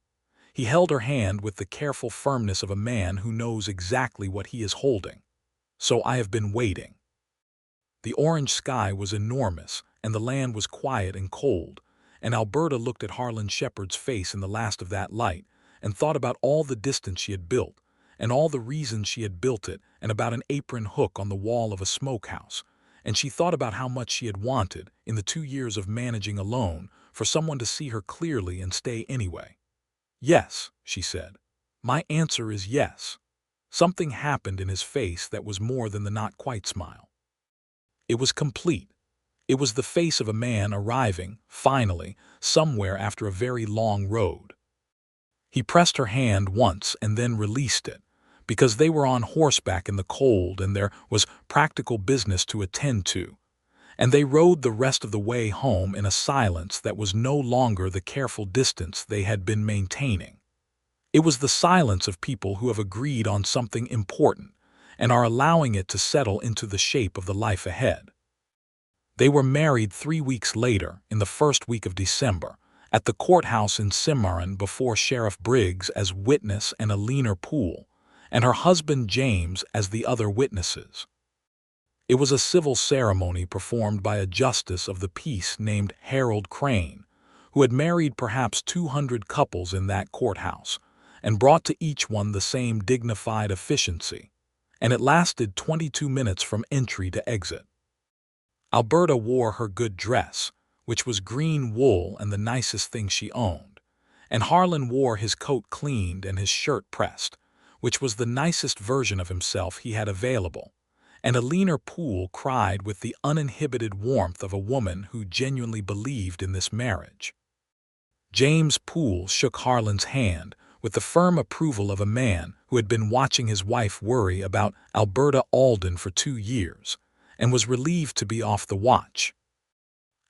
He held her hand with the careful firmness of a man who knows exactly what he is holding. "So I have been waiting." The orange sky was enormous, and the land was quiet and cold, and Alberta looked at Harlan Shepard's face in the last of that light, and thought about all the distance she had built, and all the reasons she had built it, and about an apron hook on the wall of a smokehouse, and she thought about how much she had wanted, in the 2 years of managing alone, for someone to see her clearly and stay anyway. "Yes," she said. "My answer is yes." Something happened in his face that was more than the not-quite smile. It was complete. It was the face of a man arriving, finally, somewhere after a very long road. He pressed her hand once and then released it, because they were on horseback in the cold and there was practical business to attend to, and they rode the rest of the way home in a silence that was no longer the careful distance they had been maintaining. It was the silence of people who have agreed on something important and are allowing it to settle into the shape of the life ahead. They were married 3 weeks later, in the first week of December, at the courthouse in Cimarron before Sheriff Briggs as witness and Alina Poole, and her husband James as the other witnesses. It was a civil ceremony performed by a justice of the peace named Harold Crane, who had married perhaps 200 couples in that courthouse, and brought to each one the same dignified efficiency, and it lasted 22 minutes from entry to exit. Alberta wore her good dress, which was green wool and the nicest thing she owned, and Harlan wore his coat cleaned and his shirt pressed, which was the nicest version of himself he had available, and a leaner Poole cried with the uninhibited warmth of a woman who genuinely believed in this marriage. James Poole shook Harlan's hand with the firm approval of a man who had been watching his wife worry about Alberta Alden for 2 years and was relieved to be off the watch.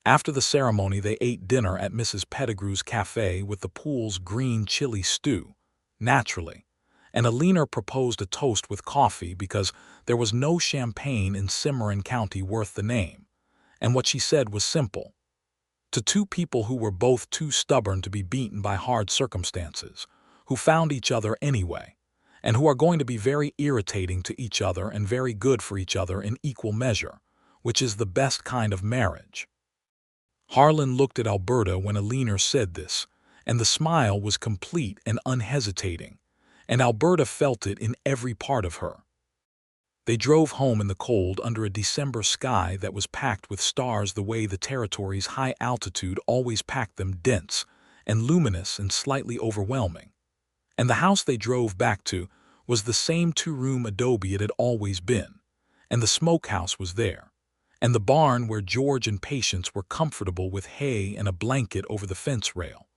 After the ceremony, they ate dinner at Mrs. Pettigrew's cafe with the Poole's green chili stew, naturally, and Alina proposed a toast with coffee because there was no champagne in Cimarron County worth the name, and what she said was simple. To two people who were both too stubborn to be beaten by hard circumstances, who found each other anyway, and who are going to be very irritating to each other and very good for each other in equal measure, which is the best kind of marriage. Harlan looked at Alberta when Alina said this, and the smile was complete and unhesitating, and Alberta felt it in every part of her. They drove home in the cold under a December sky that was packed with stars the way the territory's high altitude always packed them, dense and luminous and slightly overwhelming. And the house they drove back to was the same 2-room adobe it had always been, and the smokehouse was there, and the barn where George and Patience were comfortable with hay and a blanket over the fence rail,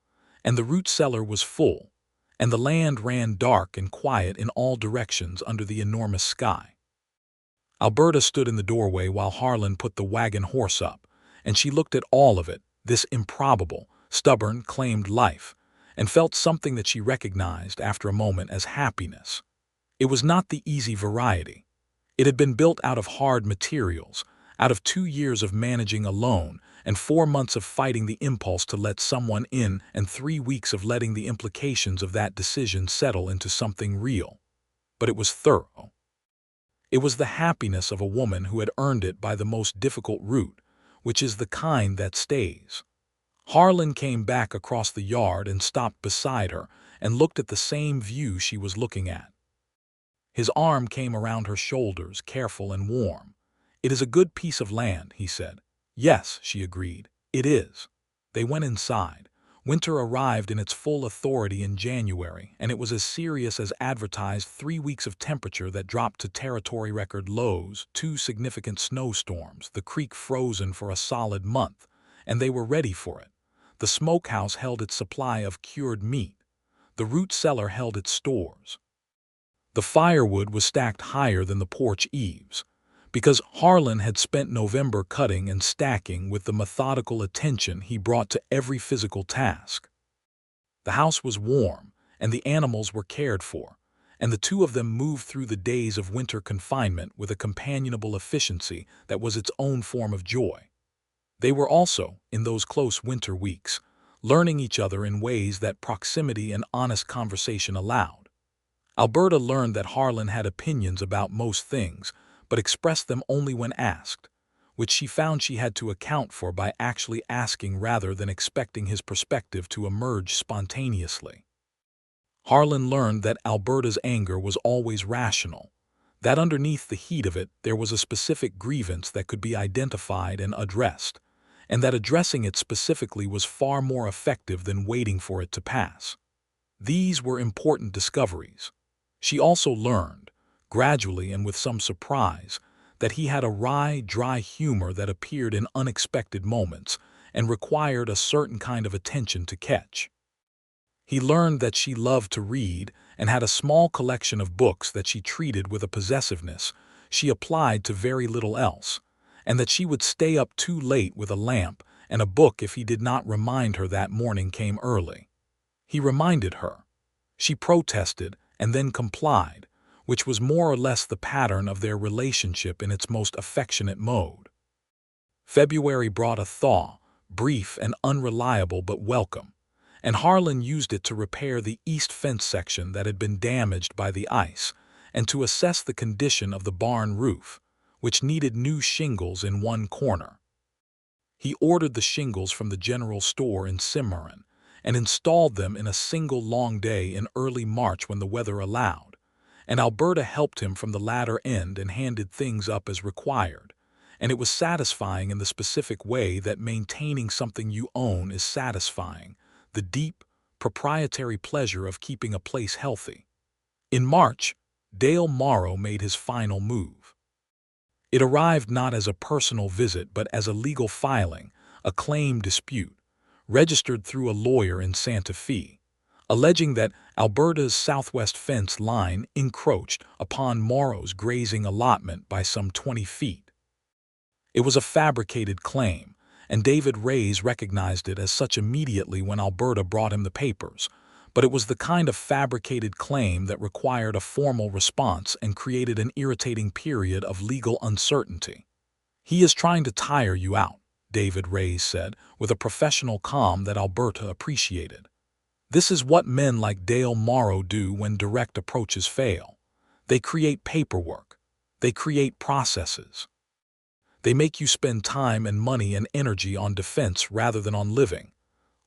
and the root cellar was full, and the land ran dark and quiet in all directions under the enormous sky. Alberta stood in the doorway while Harlan put the wagon horse up, and she looked at all of it, this improbable, stubborn, claimed life, and felt something that she recognized after a moment as happiness. It was not the easy variety. It had been built out of hard materials, out of 2 years of managing alone and 4 months of fighting the impulse to let someone in and 3 weeks of letting the implications of that decision settle into something real. But it was thorough. It was the happiness of a woman who had earned it by the most difficult route, which is the kind that stays. Harlan came back across the yard and stopped beside her and looked at the same view she was looking at. His arm came around her shoulders, careful and warm. "It is a good piece of land," he said. "Yes," she agreed, "it is." They went inside. Winter arrived in its full authority in January, and it was as serious as advertised. 3 weeks of temperature that dropped to territory record lows, 2 significant snowstorms, the creek frozen for a solid month, and they were ready for it. The smokehouse held its supply of cured meat. The root cellar held its stores. The firewood was stacked higher than the porch eaves, because Harlan had spent November cutting and stacking with the methodical attention he brought to every physical task. The house was warm, and the animals were cared for, and the two of them moved through the days of winter confinement with a companionable efficiency that was its own form of joy. They were also, in those close winter weeks, learning each other in ways that proximity and honest conversation allowed. Alberta learned that Harlan had opinions about most things, but expressed them only when asked, which she found she had to account for by actually asking rather than expecting his perspective to emerge spontaneously. Harlan learned that Alberta's anger was always rational, that underneath the heat of it there was a specific grievance that could be identified and addressed, and that addressing it specifically was far more effective than waiting for it to pass. These were important discoveries. She also learned, gradually and with some surprise, that he had a wry, dry humor that appeared in unexpected moments and required a certain kind of attention to catch. He learned that she loved to read and had a small collection of books that she treated with a possessiveness she applied to very little else, and that she would stay up too late with a lamp and a book if he did not remind her that morning came early. He reminded her. She protested and then complied, which was more or less the pattern of their relationship in its most affectionate mode. February brought a thaw, brief and unreliable but welcome, and Harlan used it to repair the east fence section that had been damaged by the ice and to assess the condition of the barn roof, which needed new shingles in one corner. He ordered the shingles from the general store in Cimarron and installed them in a single long day in early March when the weather allowed, and Alberta helped him from the latter end and handed things up as required, and it was satisfying in the specific way that maintaining something you own is satisfying, the deep, proprietary pleasure of keeping a place healthy. In March, Dale Morrow made his final move. It arrived not as a personal visit but as a legal filing, a claim dispute, registered through a lawyer in Santa Fe, alleging that Alberta's southwest fence line encroached upon Morrow's grazing allotment by some 20 feet. It was a fabricated claim, and David Reyes recognized it as such immediately when Alberta brought him the papers, but it was the kind of fabricated claim that required a formal response and created an irritating period of legal uncertainty. "He is trying to tire you out," David Reyes said, with a professional calm that Alberta appreciated. "This is what men like Dale Morrow do when direct approaches fail. They create paperwork. They create processes. They make you spend time and money and energy on defense rather than on living."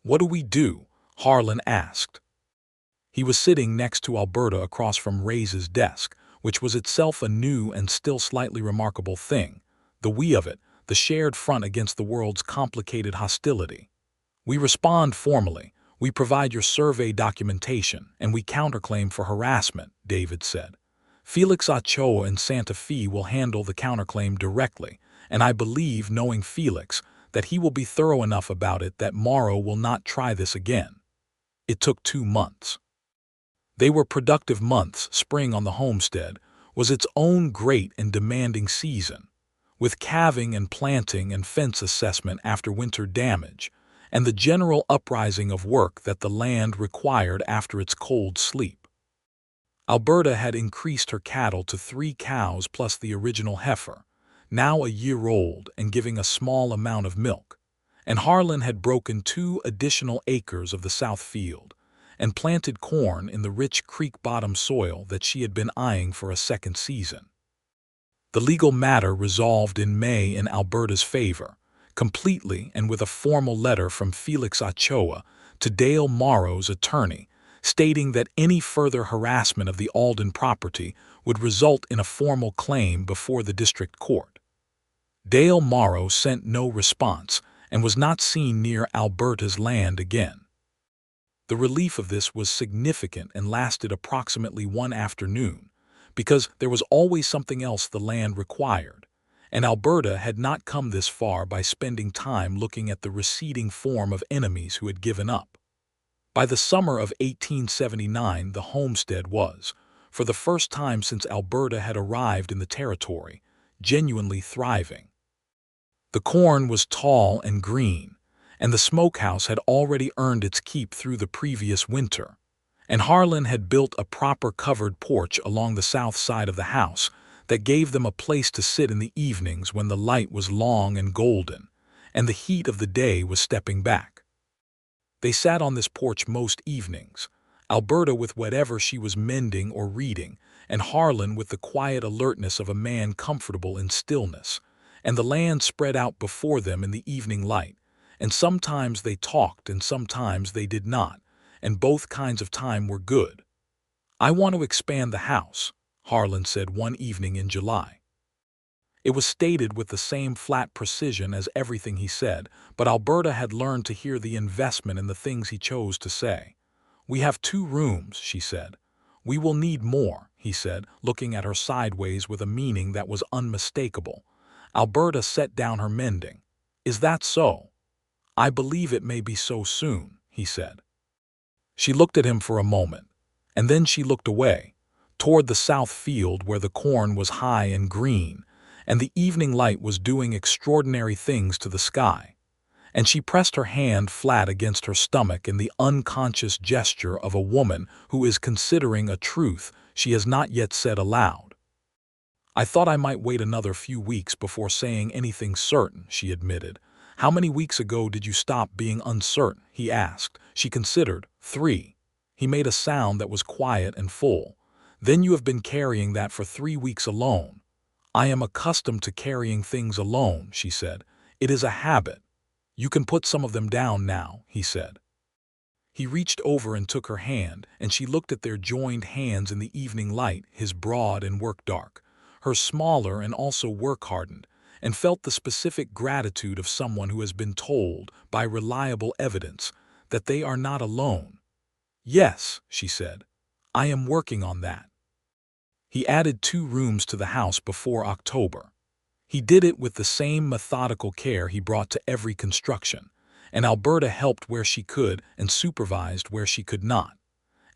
"What do we do?" Harlan asked. He was sitting next to Alberta across from Reyes's desk, which was itself a new and still slightly remarkable thing, the we of it, the shared front against the world's complicated hostility. "We respond formally. We provide your survey documentation, and we counterclaim for harassment," David said. "Felix Ochoa in Santa Fe will handle the counterclaim directly, and I believe, knowing Felix, that he will be thorough enough about it that Morrow will not try this again." It took 2 months. They were productive months. Spring on the homestead was its own great and demanding season, with calving and planting and fence assessment after winter damage, and the general uprising of work that the land required after its cold sleep. Alberta had increased her cattle to 3 cows plus the original heifer, now a year old and giving a small amount of milk, and Harlan had broken 2 additional acres of the south field and planted corn in the rich creek-bottom soil that she had been eyeing for a second season. The legal matter resolved in May in Alberta's favor, completely and with a formal letter from Felix Ochoa to Dale Morrow's attorney, stating that any further harassment of the Alden property would result in a formal claim before the district court. Dale Morrow sent no response and was not seen near Alberta's land again. The relief of this was significant and lasted approximately 1 afternoon, because there was always something else the land required, and Alberta had not come this far by spending time looking at the receding form of enemies who had given up. By the summer of 1879, the homestead was, for the first time since Alberta had arrived in the territory, genuinely thriving. The corn was tall and green, and the smokehouse had already earned its keep through the previous winter, and Harlan had built a proper covered porch along the south side of the house that gave them a place to sit in the evenings when the light was long and golden, and the heat of the day was stepping back. They sat on this porch most evenings, Alberta with whatever she was mending or reading, and Harlan with the quiet alertness of a man comfortable in stillness, and the land spread out before them in the evening light, and sometimes they talked and sometimes they did not, and both kinds of time were good. "I want to expand the house," Harlan said one evening in July. It was stated with the same flat precision as everything he said, but Alberta had learned to hear the investment in the things he chose to say. "We have 2 rooms," she said. "We will need more," he said, looking at her sideways with a meaning that was unmistakable. Alberta set down her mending. "Is that so?" "I believe it may be so soon," he said. She looked at him for a moment, and then she looked away, toward the south field where the corn was high and green, and the evening light was doing extraordinary things to the sky, and she pressed her hand flat against her stomach in the unconscious gesture of a woman who is considering a truth she has not yet said aloud. "I thought I might wait another few weeks before saying anything certain," she admitted. "How many weeks ago did you stop being uncertain?" he asked. She considered. 3. He made a sound that was quiet and full. "Then you have been carrying that for 3 weeks alone." "I am accustomed to carrying things alone," she said. "It is a habit." "You can put some of them down now," he said. He reached over and took her hand, and she looked at their joined hands in the evening light, his broad and work dark, her smaller and also work-hardened, and felt the specific gratitude of someone who has been told, by reliable evidence, that they are not alone, "Yes," she said. "I am working on that." He added 2 rooms to the house before October. He did it with the same methodical care he brought to every construction, and Alberta helped where she could and supervised where she could not.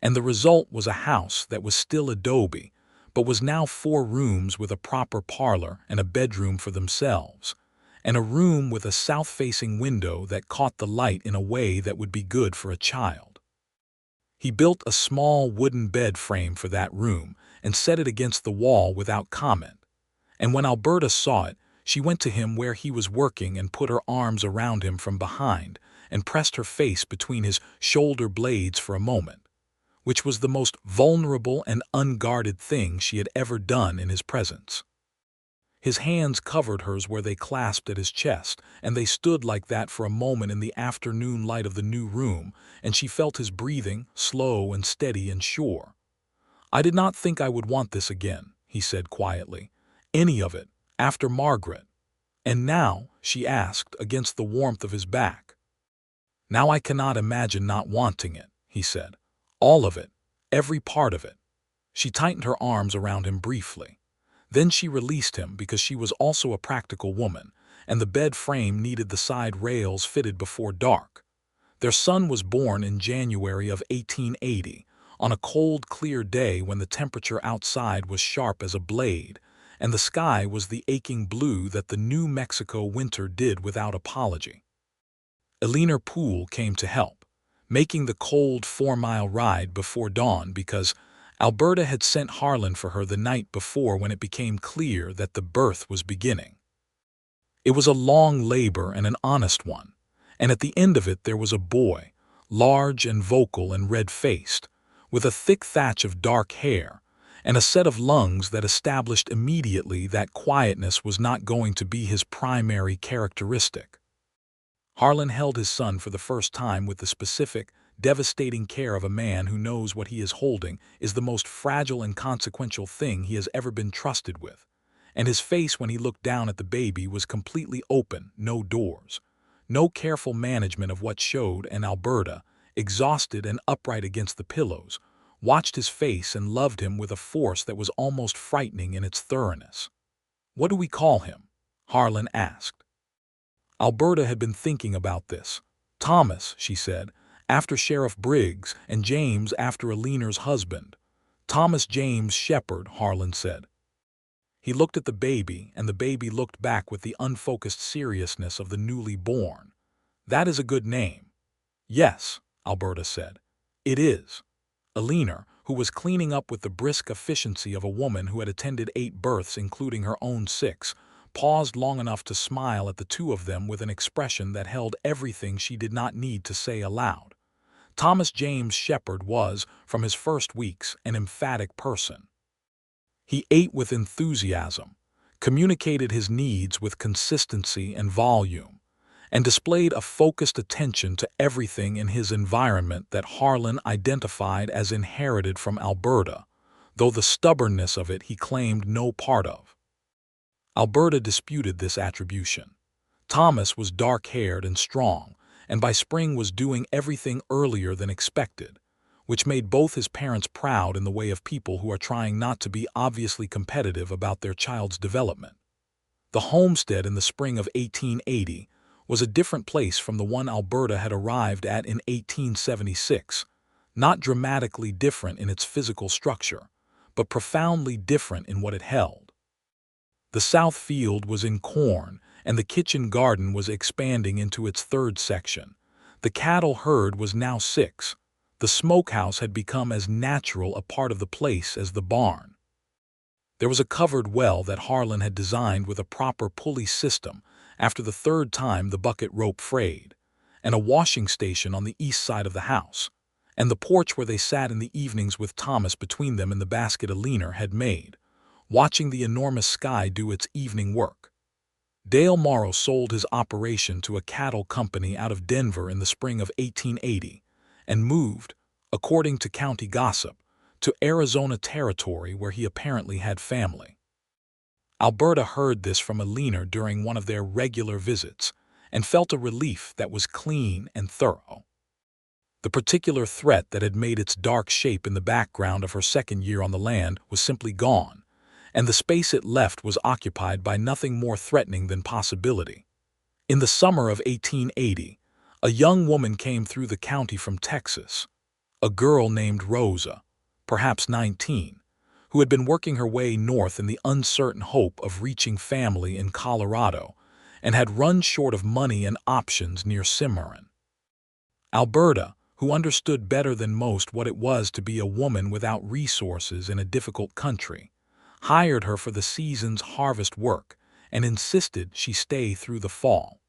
And the result was a house that was still adobe, but was now 4 rooms with a proper parlor and a bedroom for themselves, and a room with a south-facing window that caught the light in a way that would be good for a child. He built a small wooden bed frame for that room and set it against the wall without comment. And when Alberta saw it, she went to him where he was working and put her arms around him from behind and pressed her face between his shoulder blades for a moment, which was the most vulnerable and unguarded thing she had ever done in his presence. His hands covered hers where they clasped at his chest, and they stood like that for a moment in the afternoon light of the new room, and she felt his breathing, slow and steady and sure. "I did not think I would want this again," he said quietly. "Any of it, after Margaret." "And now?" she asked, against the warmth of his back. "Now I cannot imagine not wanting it," he said. "All of it, every part of it." She tightened her arms around him briefly. Then she released him because she was also a practical woman, and the bed frame needed the side rails fitted before dark. Their son was born in January of 1880, on a cold, clear day when the temperature outside was sharp as a blade, and the sky was the aching blue that the New Mexico winter did without apology. Eleanor Poole came to help, making the cold 4-mile ride before dawn because Alberta had sent Harlan for her the night before when it became clear that the birth was beginning. It was a long labor and an honest one, and at the end of it there was a boy, large and vocal and red-faced, with a thick thatch of dark hair, and a set of lungs that established immediately that quietness was not going to be his primary characteristic. Harlan held his son for the first time with the specific, devastating care of a man who knows what he is holding is the most fragile and consequential thing he has ever been trusted with. And his face when he looked down at the baby was completely open, no doors, no careful management of what showed, and Alberta, exhausted and upright against the pillows, watched his face and loved him with a force that was almost frightening in its thoroughness. "What do we call him?" Harlan asked. Alberta had been thinking about this. "Thomas," she said, "after Sheriff Briggs, and James after Eleanor's husband." "Thomas James Shepard," Harlan said. He looked at the baby, and the baby looked back with the unfocused seriousness of the newly born. "That is a good name." "Yes," Alberta said. "It is." Eleanor, who was cleaning up with the brisk efficiency of a woman who had attended 8 births including her own 6, paused long enough to smile at the two of them with an expression that held everything she did not need to say aloud. Thomas James Shepard was, from his first weeks, an emphatic person. He ate with enthusiasm, communicated his needs with consistency and volume, and displayed a focused attention to everything in his environment that Harlan identified as inherited from Alberta, though the stubbornness of it he claimed no part of. Alberta disputed this attribution. Thomas was dark-haired and strong, and by spring was doing everything earlier than expected, which made both his parents proud in the way of people who are trying not to be obviously competitive about their child's development. The homestead in the spring of 1880 was a different place from the one Alberta had arrived at in 1876, not dramatically different in its physical structure, but profoundly different in what it held. The south field was in corn, and the kitchen garden was expanding into its 3rd section. The cattle herd was now 6. The smokehouse had become as natural a part of the place as the barn. There was a covered well that Harlan had designed with a proper pulley system after the 3rd time the bucket rope frayed, and a washing station on the east side of the house, and the porch where they sat in the evenings with Thomas between them and the basket Eleanor had made, watching the enormous sky do its evening work. Dale Morrow sold his operation to a cattle company out of Denver in the spring of 1880 and moved, according to county gossip, to Arizona Territory where he apparently had family. Alberta heard this from Eleanor during one of their regular visits and felt a relief that was clean and thorough. The particular threat that had made its dark shape in the background of her second year on the land was simply gone, and the space it left was occupied by nothing more threatening than possibility. In the summer of 1880, a young woman came through the county from Texas, a girl named Rosa, perhaps 19, who had been working her way north in the uncertain hope of reaching family in Colorado and had run short of money and options near Cimarron. Alberta, who understood better than most what it was to be a woman without resources in a difficult country, hired her for the season's harvest work and insisted she stay through the fall.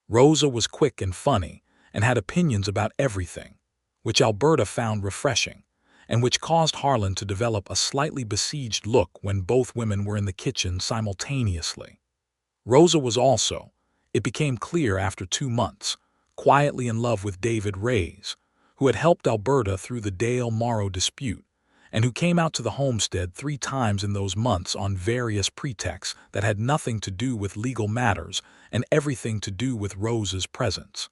Rosa was quick and funny and had opinions about everything, which Alberta found refreshing, and which caused Harlan to develop a slightly besieged look when both women were in the kitchen simultaneously. Rosa was also, it became clear after 2 months, quietly in love with David Reyes, who had helped Alberta through the Dale-Morrow dispute, and who came out to the homestead 3 times in those months on various pretexts that had nothing to do with legal matters and everything to do with Rosa's presence.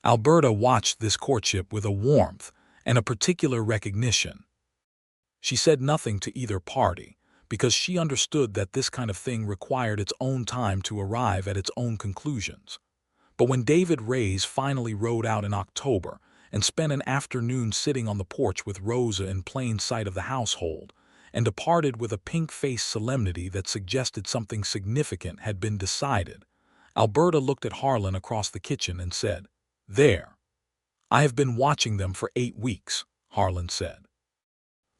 Alberta watched this courtship with a warmth and a particular recognition. She said nothing to either party, because she understood that this kind of thing required its own time to arrive at its own conclusions. But when David Reyes finally rode out in October and spent an afternoon sitting on the porch with Rosa in plain sight of the household, and departed with a pink-faced solemnity that suggested something significant had been decided, Alberta looked at Harlan across the kitchen and said, "There. I have been watching them for 8 weeks, Harlan said.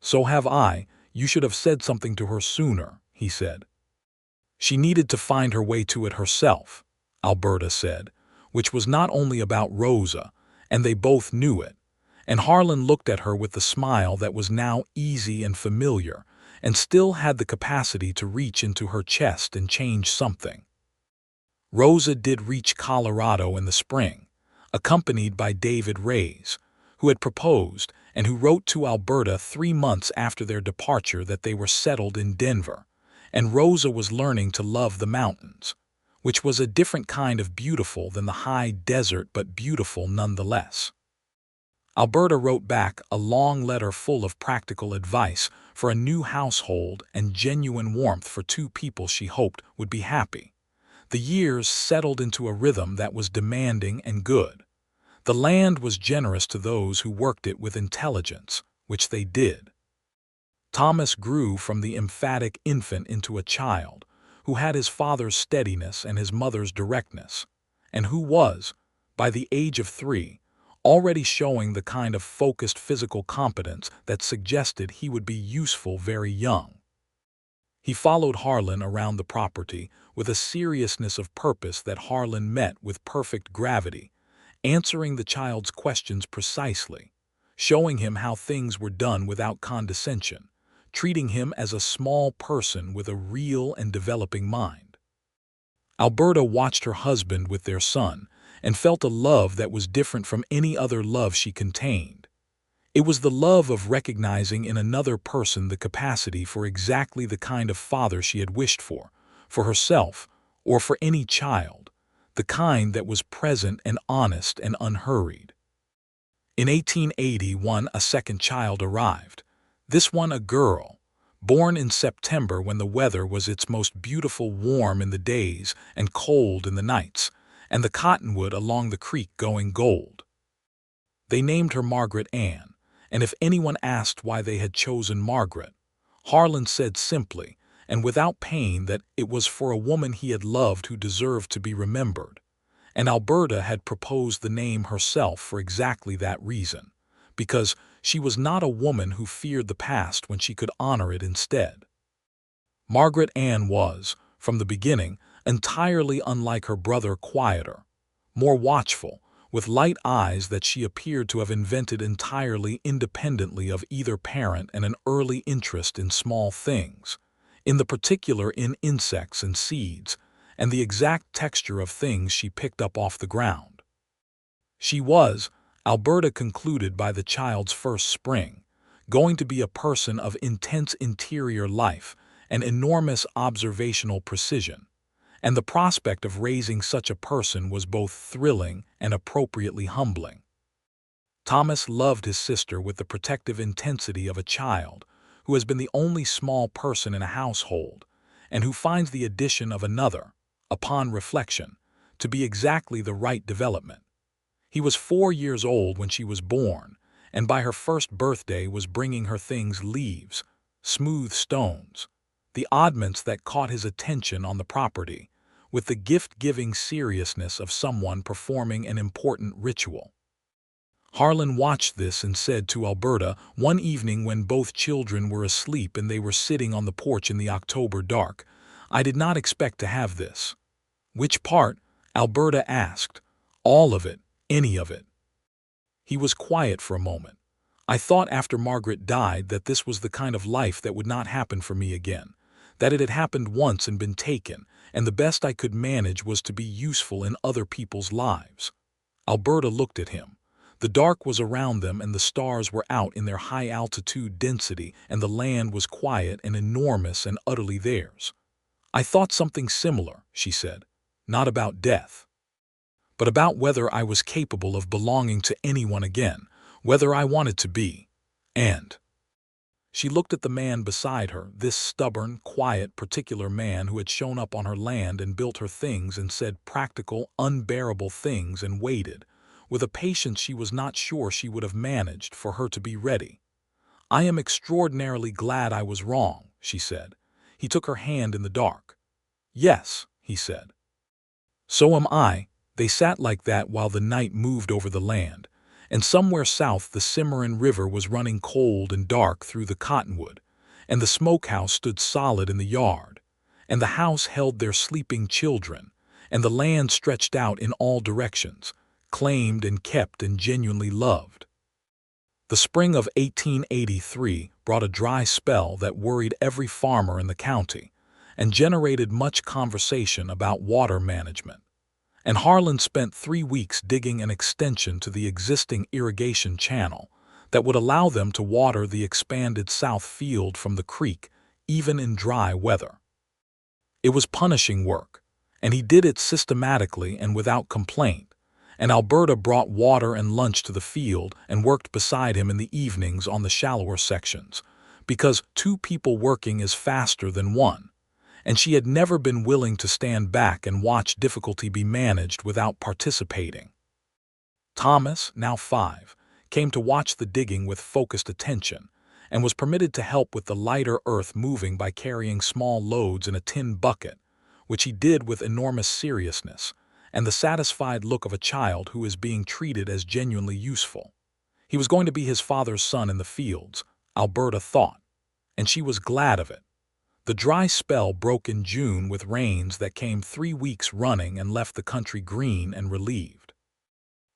"So have I. You should have said something to her sooner," he said. "She needed to find her way to it herself," Alberta said, which was not only about Rosa, and they both knew it, and Harlan looked at her with the smile that was now easy and familiar, and still had the capacity to reach into her chest and change something. Rosa did reach Colorado in the spring, accompanied by David Reyes, who had proposed and who wrote to Alberta 3 months after their departure that they were settled in Denver, and Rosa was learning to love the mountains, which was a different kind of beautiful than the high desert, but beautiful nonetheless. Alberta wrote back a long letter full of practical advice for a new household and genuine warmth for 2 people she hoped would be happy. The years settled into a rhythm that was demanding and good. The land was generous to those who worked it with intelligence, which they did. Thomas grew from the emphatic infant into a child who had his father's steadiness and his mother's directness, and who was, by the age of 3, already showing the kind of focused physical competence that suggested he would be useful very young. He followed Harlan around the property with a seriousness of purpose that Harlan met with perfect gravity, answering the child's questions precisely, showing him how things were done without condescension, treating him as a small person with a real and developing mind. Alberta watched her husband with their son and felt a love that was different from any other love she contained. It was the love of recognizing in another person the capacity for exactly the kind of father she had wished for herself, or for any child, the kind that was present and honest and unhurried. In 1881, a second child arrived, this one a girl, born in September when the weather was its most beautiful, warm in the days and cold in the nights, and the cottonwood along the creek going gold. They named her Margaret Ann, and if anyone asked why they had chosen Margaret, Harlan said simply and without pain that it was for a woman he had loved who deserved to be remembered, and Alberta had proposed the name herself for exactly that reason, because she was not a woman who feared the past when she could honor it instead. Margaret Ann was, from the beginning, entirely unlike her brother, quieter, more watchful, with light eyes that she appeared to have invented entirely independently of either parent, and an early interest in small things, in the particular in insects and seeds, and the exact texture of things she picked up off the ground. She was, Alberta concluded by the child's first spring, going to be a person of intense interior life and enormous observational precision, and the prospect of raising such a person was both thrilling and appropriately humbling. Thomas loved his sister with the protective intensity of a child who has been the only small person in a household and who finds the addition of another, upon reflection, to be exactly the right development. He was 4 years old when she was born, and by her first birthday was bringing her things leaves, smooth stones, the oddments that caught his attention on the property, with the gift-giving seriousness of someone performing an important ritual. Harlan watched this and said to Alberta one evening when both children were asleep and they were sitting on the porch in the October dark, "I did not expect to have this." "Which part?" Alberta asked. "All of it, any of it." He was quiet for a moment. "I thought after Margaret died that this was the kind of life that would not happen for me again, that it had happened once and been taken, and the best I could manage was to be useful in other people's lives." Alberta looked at him. The dark was around them and the stars were out in their high-altitude density and the land was quiet and enormous and utterly theirs. "I thought something similar," she said. "Not about death, but about whether I was capable of belonging to anyone again, whether I wanted to be. And—" She looked at the man beside her, this stubborn, quiet, particular man who had shown up on her land and built her things and said practical, unbearable things and waited, with a patience she was not sure she would have managed, for her to be ready. "I am extraordinarily glad I was wrong," she said. He took her hand in the dark. "Yes," he said. "So am I." They sat like that while the night moved over the land, and somewhere south the Cimarron River was running cold and dark through the cottonwood, and the smokehouse stood solid in the yard, and the house held their sleeping children, and the land stretched out in all directions, claimed and kept and genuinely loved. The spring of 1883 brought a dry spell that worried every farmer in the county and generated much conversation about water management. And Harlan spent 3 weeks digging an extension to the existing irrigation channel that would allow them to water the expanded south field from the creek, even in dry weather. It was punishing work, and he did it systematically and without complaint, and Alberta brought water and lunch to the field and worked beside him in the evenings on the shallower sections, because 2 people working is faster than 1, and she had never been willing to stand back and watch difficulty be managed without participating. Thomas, now 5, came to watch the digging with focused attention, and was permitted to help with the lighter earth moving by carrying small loads in a tin bucket, which he did with enormous seriousness, and the satisfied look of a child who is being treated as genuinely useful. He was going to be his father's son in the fields, Alberta thought, and she was glad of it. The dry spell broke in June with rains that came 3 weeks running and left the country green and relieved.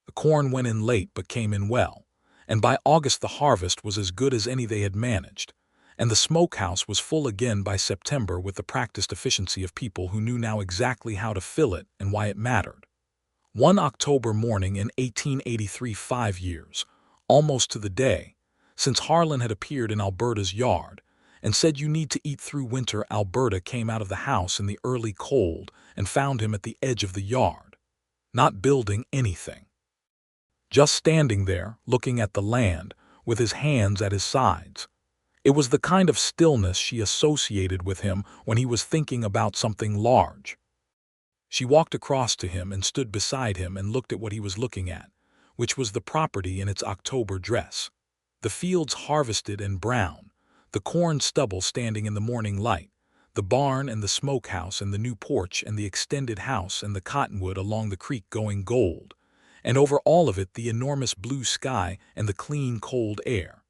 The corn went in late but came in well, and by August the harvest was as good as any they had managed, and the smokehouse was full again by September with the practiced efficiency of people who knew now exactly how to fill it and why it mattered. One October morning in 1883, 5 years, almost to the day, since Harlan had appeared in Alberta's yard and said, "You need to eat through winter," Alberta came out of the house in the early cold and found him at the edge of the yard, not building anything, just standing there, looking at the land, with his hands at his sides. It was the kind of stillness she associated with him when he was thinking about something large. She walked across to him and stood beside him and looked at what he was looking at, which was the property in its October dress. The fields harvested and brown, the corn stubble standing in the morning light, the barn and the smokehouse and the new porch and the extended house and the cottonwood along the creek going gold, and over all of it the enormous blue sky and the clean, cold air.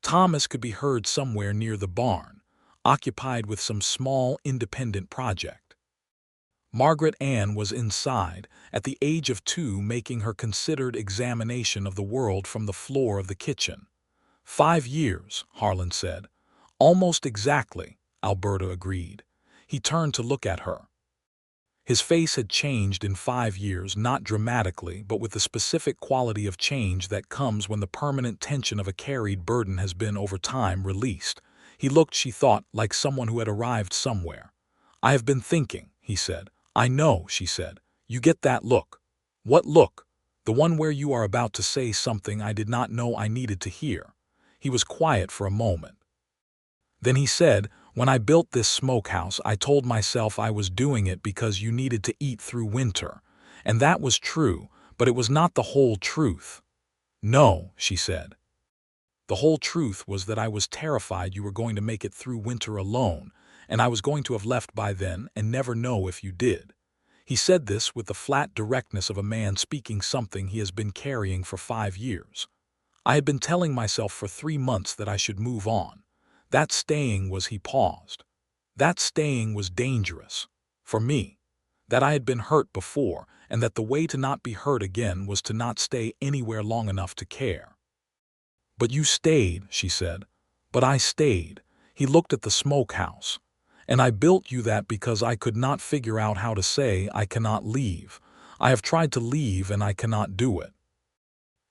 Thomas could be heard somewhere near the barn, occupied with some small, independent project. Margaret Ann was inside, at the age of 2, making her considered examination of the world from the floor of the kitchen. 5 years, Harlan said. "Almost exactly," Alberta agreed. He turned to look at her. His face had changed in 5 years, not dramatically, but with the specific quality of change that comes when the permanent tension of a carried burden has been over time released. He looked, she thought, like someone who had arrived somewhere. "I have been thinking," he said. "I know," she said. "You get that look." "What look?" The one where you are about to say something I did not know I needed to hear." He was quiet for a moment. Then he said, "When I built this smokehouse, I told myself I was doing it because you needed to eat through winter. And that was true, but it was not the whole truth." "No," she said. "The whole truth was that I was terrified you were going to make it through winter alone, and I was going to have left by then and never know if you did." He said this with the flat directness of a man speaking something he has been carrying for 5 years. "I had been telling myself for 3 months that I should move on. That staying was," he paused. "That staying was dangerous. For me. That I had been hurt before, and that the way to not be hurt again was to not stay anywhere long enough to care." "But you stayed," she said. "But I stayed." He looked at the smokehouse. "And I built you that because I could not figure out how to say I cannot leave. I have tried to leave and I cannot do it."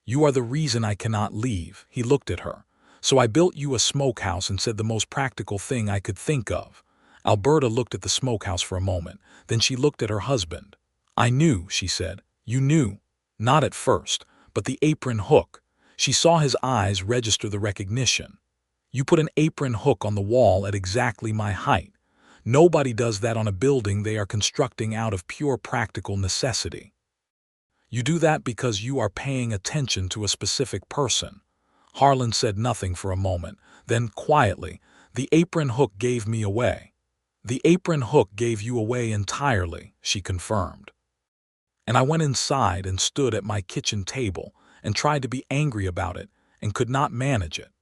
"You are the reason I cannot leave." He looked at her. "So I built you a smokehouse and said the most practical thing I could think of." Alberta looked at the smokehouse for a moment. Then she looked at her husband. "I knew," she said. "You knew." "Not at first, but the apron hook." She saw his eyes register the recognition. "You put an apron hook on the wall at exactly my height. Nobody does that on a building they are constructing out of pure practical necessity. You do that because you are paying attention to a specific person." Harlan said nothing for a moment. Then, quietly, "The apron hook gave me away." "The apron hook gave you away entirely," she confirmed. "And I went inside and stood at my kitchen table and tried to be angry about it and could not manage it."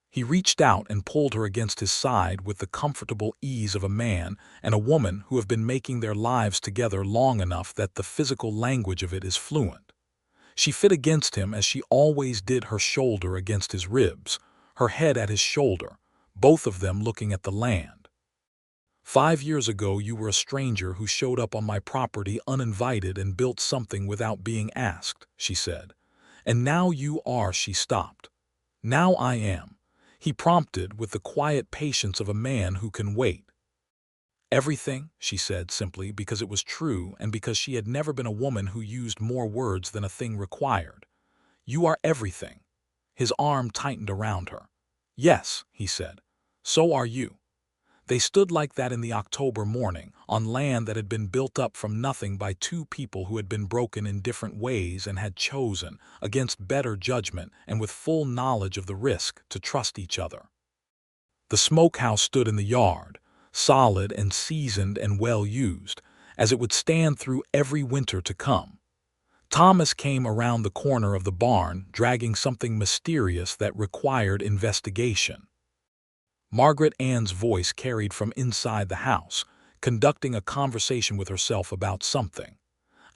He reached out and pulled her against his side with the comfortable ease of a man and a woman who have been making their lives together long enough that the physical language of it is fluent. She fit against him as she always did, her shoulder against his ribs, her head at his shoulder, both of them looking at the land. "5 years ago you were a stranger who showed up on my property uninvited and built something without being asked," she said. "And now you are." She stopped. "Now I am," he prompted with the quiet patience of a man who can wait. "Everything," she said simply, because it was true and because she had never been a woman who used more words than a thing required. "You are everything." His arm tightened around her. "Yes," he said. "So are you." They stood like that in the October morning, on land that had been built up from nothing by two people who had been broken in different ways and had chosen, against better judgment and with full knowledge of the risk, to trust each other. The smokehouse stood in the yard, solid and seasoned and well used, as it would stand through every winter to come. Thomas came around the corner of the barn, dragging something mysterious that required investigation. Margaret Ann's voice carried from inside the house, conducting a conversation with herself about something.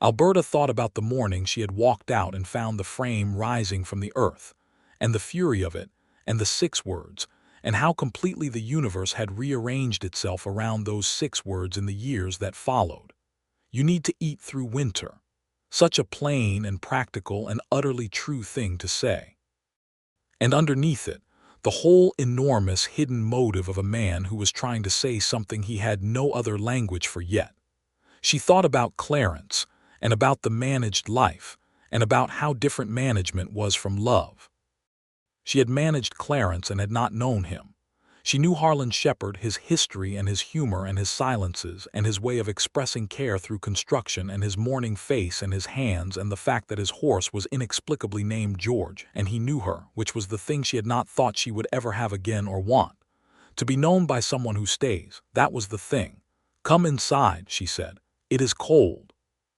Alberta thought about the morning she had walked out and found the frame rising from the earth, and the fury of it, and the 6 words, and how completely the universe had rearranged itself around those 6 words in the years that followed. You need to eat through winter. Such a plain and practical and utterly true thing to say. And underneath it, the whole enormous hidden motive of a man who was trying to say something he had no other language for yet. She thought about Clarence, and about the managed life, and about how different management was from love. She had managed Clarence and had not known him. She knew Harlan Shepard, his history and his humor and his silences and his way of expressing care through construction and his morning face and his hands and the fact that his horse was inexplicably named George, and he knew her, which was the thing she had not thought she would ever have again or want. To be known by someone who stays, that was the thing. "Come inside," she said. "It is cold."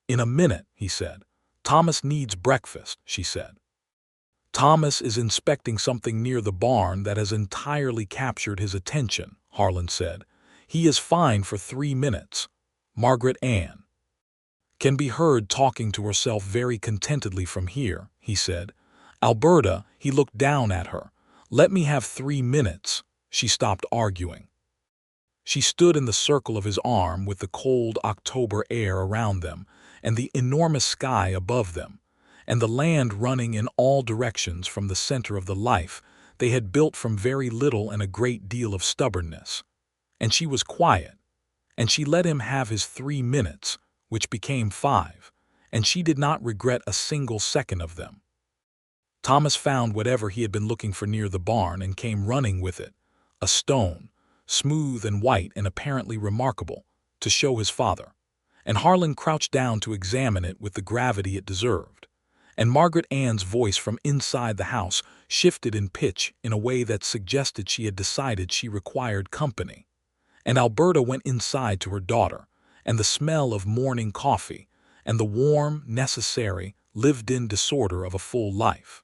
"In a minute," he said. "Thomas needs breakfast," she said. "Thomas is inspecting something near the barn that has entirely captured his attention," Harlan said. "He is fine for 3 minutes." Margaret Ann can be heard talking to herself very contentedly from here, he said. "Alberta," he looked down at her. "Let me have 3 minutes." She stopped arguing. She stood in the circle of his arm with the cold October air around them and the enormous sky above them, and the land running in all directions from the center of the life they had built from very little and a great deal of stubbornness. And she was quiet, and she let him have his 3 minutes, which became 5, and she did not regret a single second of them. Thomas found whatever he had been looking for near the barn and came running with it, a stone, smooth and white and apparently remarkable, to show his father. And Harlan crouched down to examine it with the gravity it deserved. And Margaret Ann's voice from inside the house shifted in pitch in a way that suggested she had decided she required company. And Alberta went inside to her daughter, and the smell of morning coffee, and the warm, necessary, lived-in disorder of a full life.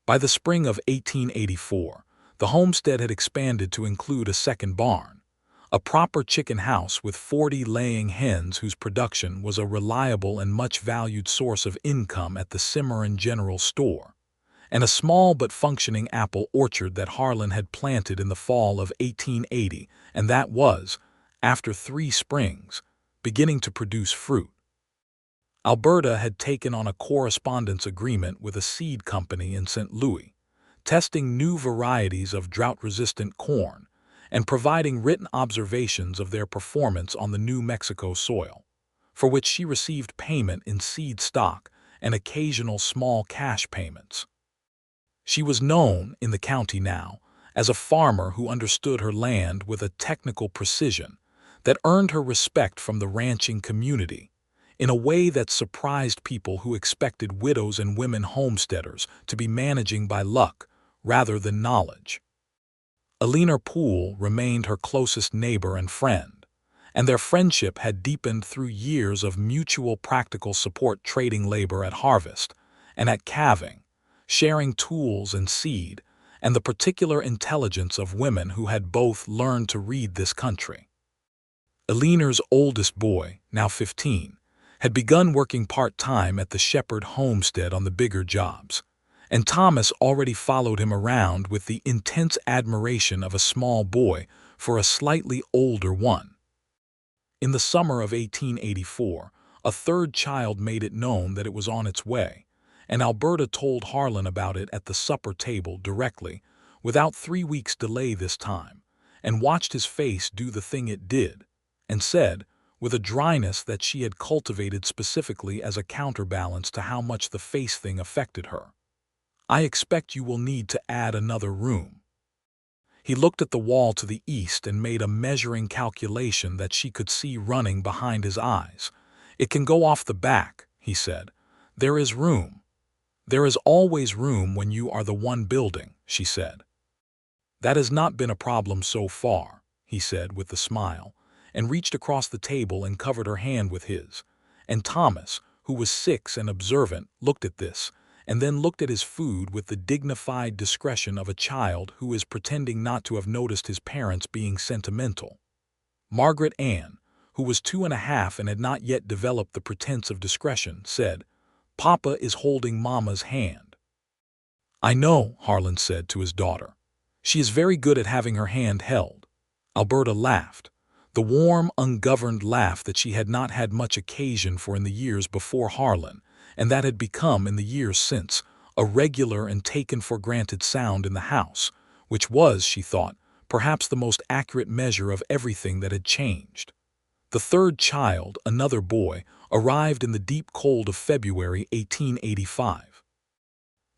By the spring of 1884, the homestead had expanded to include a second barn, a proper chicken house with 40 laying hens whose production was a reliable and much-valued source of income at the Cimarron General Store, and a small but functioning apple orchard that Harlan had planted in the fall of 1880, and that was, after 3 springs, beginning to produce fruit. Alberta had taken on a correspondence agreement with a seed company in St. Louis, testing new varieties of drought-resistant corn and providing written observations of their performance on the New Mexico soil, for which she received payment in seed stock and occasional small cash payments. She was known in the county now as a farmer who understood her land with a technical precision that earned her respect from the ranching community, in a way that surprised people who expected widows and women homesteaders to be managing by luck rather than knowledge. Alina Poole remained her closest neighbor and friend, and their friendship had deepened through years of mutual practical support trading labor at harvest and at calving, sharing tools and seed, and the particular intelligence of women who had both learned to read this country. Alina's oldest boy, now 15, had begun working part-time at the Shepard homestead on the bigger jobs, and Thomas already followed him around with the intense admiration of a small boy for a slightly older one. In the summer of 1884, a third child made it known that it was on its way, and Alberta told Harlan about it at the supper table directly, without 3 weeks' delay this time, and watched his face do the thing it did, and said, with a dryness that she had cultivated specifically as a counterbalance to how much the face thing affected her, "I expect you will need to add another room." He looked at the wall to the east and made a measuring calculation that she could see running behind his eyes. "It can go off the back," he said. "There is room." "There is always room when you are the one building," she said. "That has not been a problem so far," he said with a smile, and reached across the table and covered her hand with his. And Thomas, who was 6 and observant, looked at this, and then looked at his food with the dignified discretion of a child who is pretending not to have noticed his parents being sentimental. Margaret Ann, who was 2.5 and had not yet developed the pretense of discretion, said, "Papa is holding Mama's hand." "I know," Harlan said to his daughter. "She is very good at having her hand held." Alberta laughed, the warm, ungoverned laugh that she had not had much occasion for in the years before Harlan, and that had become, in the years since, a regular and taken-for-granted sound in the house, which was, she thought, perhaps the most accurate measure of everything that had changed. The third child, another boy, arrived in the deep cold of February 1885.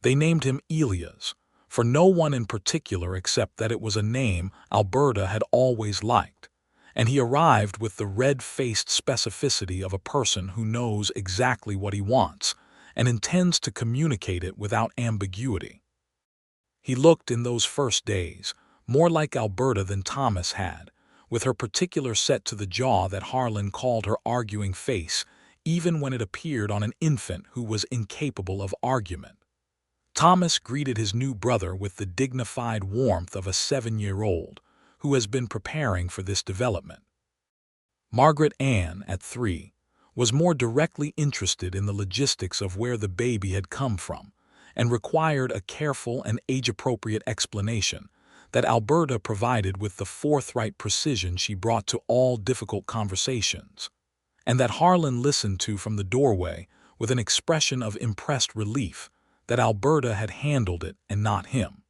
They named him Elias, for no one in particular except that it was a name Alberta had always liked, and he arrived with the red-faced specificity of a person who knows exactly what he wants and intends to communicate it without ambiguity. He looked, in those first days, more like Alberta than Thomas had, with her particular set to the jaw that Harlan called her arguing face, even when it appeared on an infant who was incapable of argument. Thomas greeted his new brother with the dignified warmth of a 7-year-old who has been preparing for this development. Margaret Ann, at 3, was more directly interested in the logistics of where the baby had come from, and required a careful and age-appropriate explanation that Alberta provided with the forthright precision she brought to all difficult conversations, and that Harlan listened to from the doorway with an expression of impressed relief that Alberta had handled it and not him.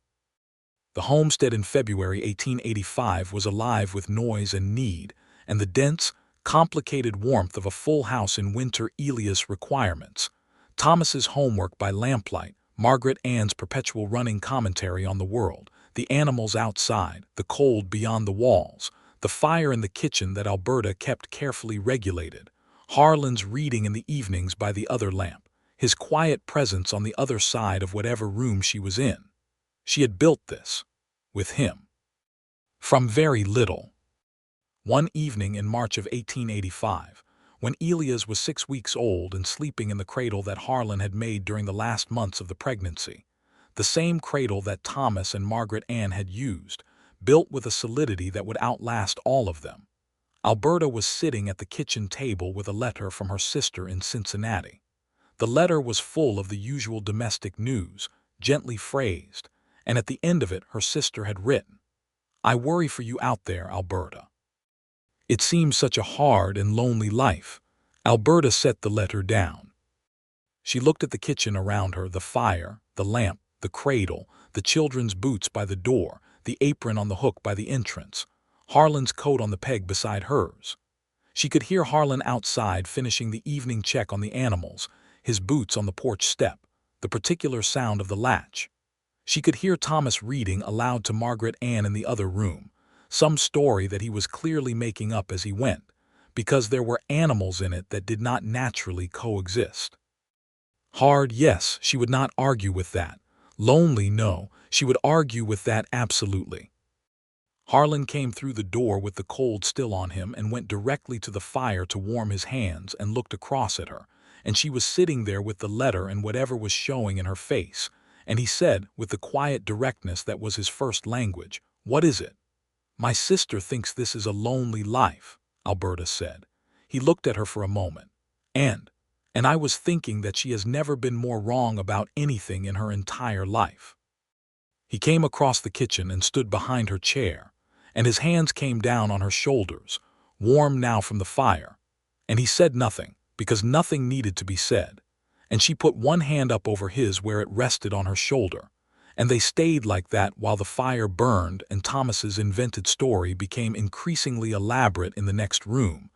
The homestead in February 1885 was alive with noise and need, and the dense, complicated warmth of a full house in winter, Elia's requirements, Thomas's homework by lamplight, Margaret Ann's perpetual running commentary on the world, the animals outside, the cold beyond the walls, the fire in the kitchen that Alberta kept carefully regulated, Harlan's reading in the evenings by the other lamp, his quiet presence on the other side of whatever room she was in. She had built this with him. From very little. One evening in March of 1885, when Elias was 6 weeks old and sleeping in the cradle that Harlan had made during the last months of the pregnancy, the same cradle that Thomas and Margaret Ann had used, built with a solidity that would outlast all of them, Alberta was sitting at the kitchen table with a letter from her sister in Cincinnati. The letter was full of the usual domestic news, gently phrased, and at the end of it her sister had written, "I worry for you out there, Alberta. It seems such a hard and lonely life." Alberta set the letter down. She looked at the kitchen around her, the fire, the lamp, the cradle, the children's boots by the door, the apron on the hook by the entrance, Harlan's coat on the peg beside hers. She could hear Harlan outside finishing the evening check on the animals, his boots on the porch step, the particular sound of the latch. She could hear Thomas reading aloud to Margaret Ann in the other room, some story that he was clearly making up as he went, because there were animals in it that did not naturally coexist. Hard, yes, she would not argue with that. Lonely, no, she would argue with that absolutely. Harlan came through the door with the cold still on him and went directly to the fire to warm his hands and looked across at her, and she was sitting there with the letter and whatever was showing in her face, and he said, with the quiet directness that was his first language, "What is it?" "My sister thinks this is a lonely life," Alberta said. He looked at her for a moment. And I was thinking that she has never been more wrong about anything in her entire life." He came across the kitchen and stood behind her chair, and his hands came down on her shoulders, warm now from the fire, and he said nothing, because nothing needed to be said, and she put one hand up over his where it rested on her shoulder, and they stayed like that while the fire burned and Thomas's invented story became increasingly elaborate in the next room,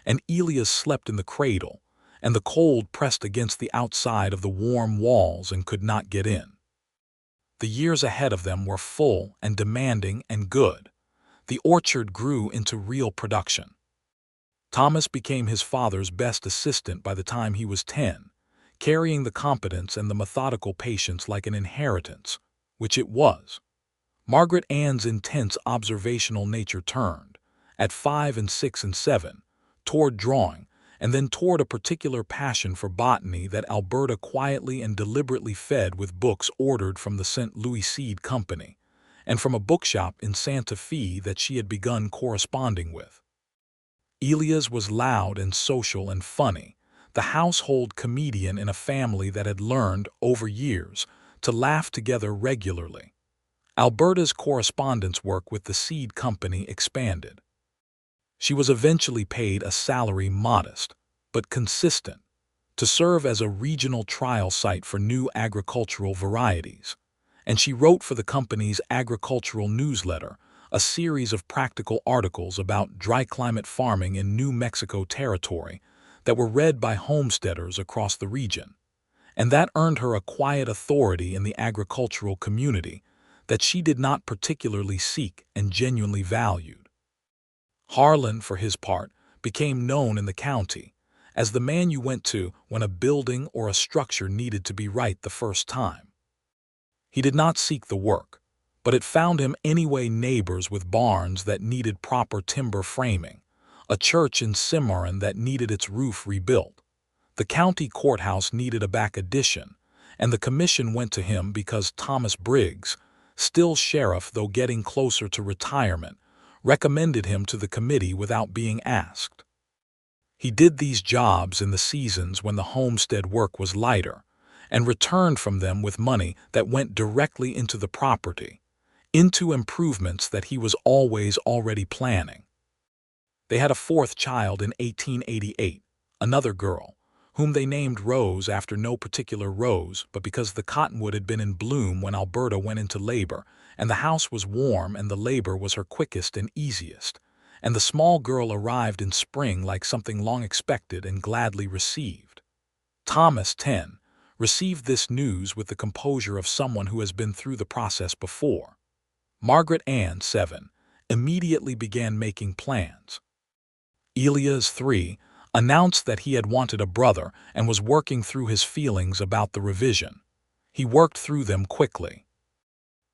and Elias slept in the cradle, and the cold pressed against the outside of the warm walls and could not get in. The years ahead of them were full and demanding and good. The orchard grew into real production. Thomas became his father's best assistant by the time he was 10, carrying the competence and the methodical patience like an inheritance, which it was. Margaret Ann's intense observational nature turned, at 5 and 6 and 7, toward drawing, and then toward a particular passion for botany that Alberta quietly and deliberately fed with books ordered from the St. Louis Seed Company, and from a bookshop in Santa Fe that she had begun corresponding with. Elias was loud and social and funny, the household comedian in a family that had learned, over years, to laugh together regularly. Alberta's correspondence work with the Seed Company expanded. She was eventually paid a salary modest, but consistent, to serve as a regional trial site for new agricultural varieties, and she wrote for the company's agricultural newsletter, a series of practical articles about dry climate farming in New Mexico territory that were read by homesteaders across the region, and that earned her a quiet authority in the agricultural community that she did not particularly seek and genuinely valued. Harlan, for his part, became known in the county as the man you went to when a building or a structure needed to be right the first time. He did not seek the work, but it found him anyway. Neighbors with barns that needed proper timber framing, a church in Cimarron that needed its roof rebuilt, the county courthouse needed a back addition, and the commission went to him because Thomas Briggs, still sheriff though getting closer to retirement, recommended him to the committee without being asked. He did these jobs in the seasons when the homestead work was lighter, and returned from them with money that went directly into the property, into improvements that he was always already planning. They had a fourth child in 1888, another girl, whom they named Rose after no particular rose, but because the cottonwood had been in bloom when Alberta went into labor, and the house was warm and the labor was her quickest and easiest, and the small girl arrived in spring like something long expected and gladly received. Thomas, 10, received this news with the composure of someone who has been through the process before. Margaret Ann, 7, immediately began making plans. Elias, 3, announced that he had wanted a brother and was working through his feelings about the revision. He worked through them quickly.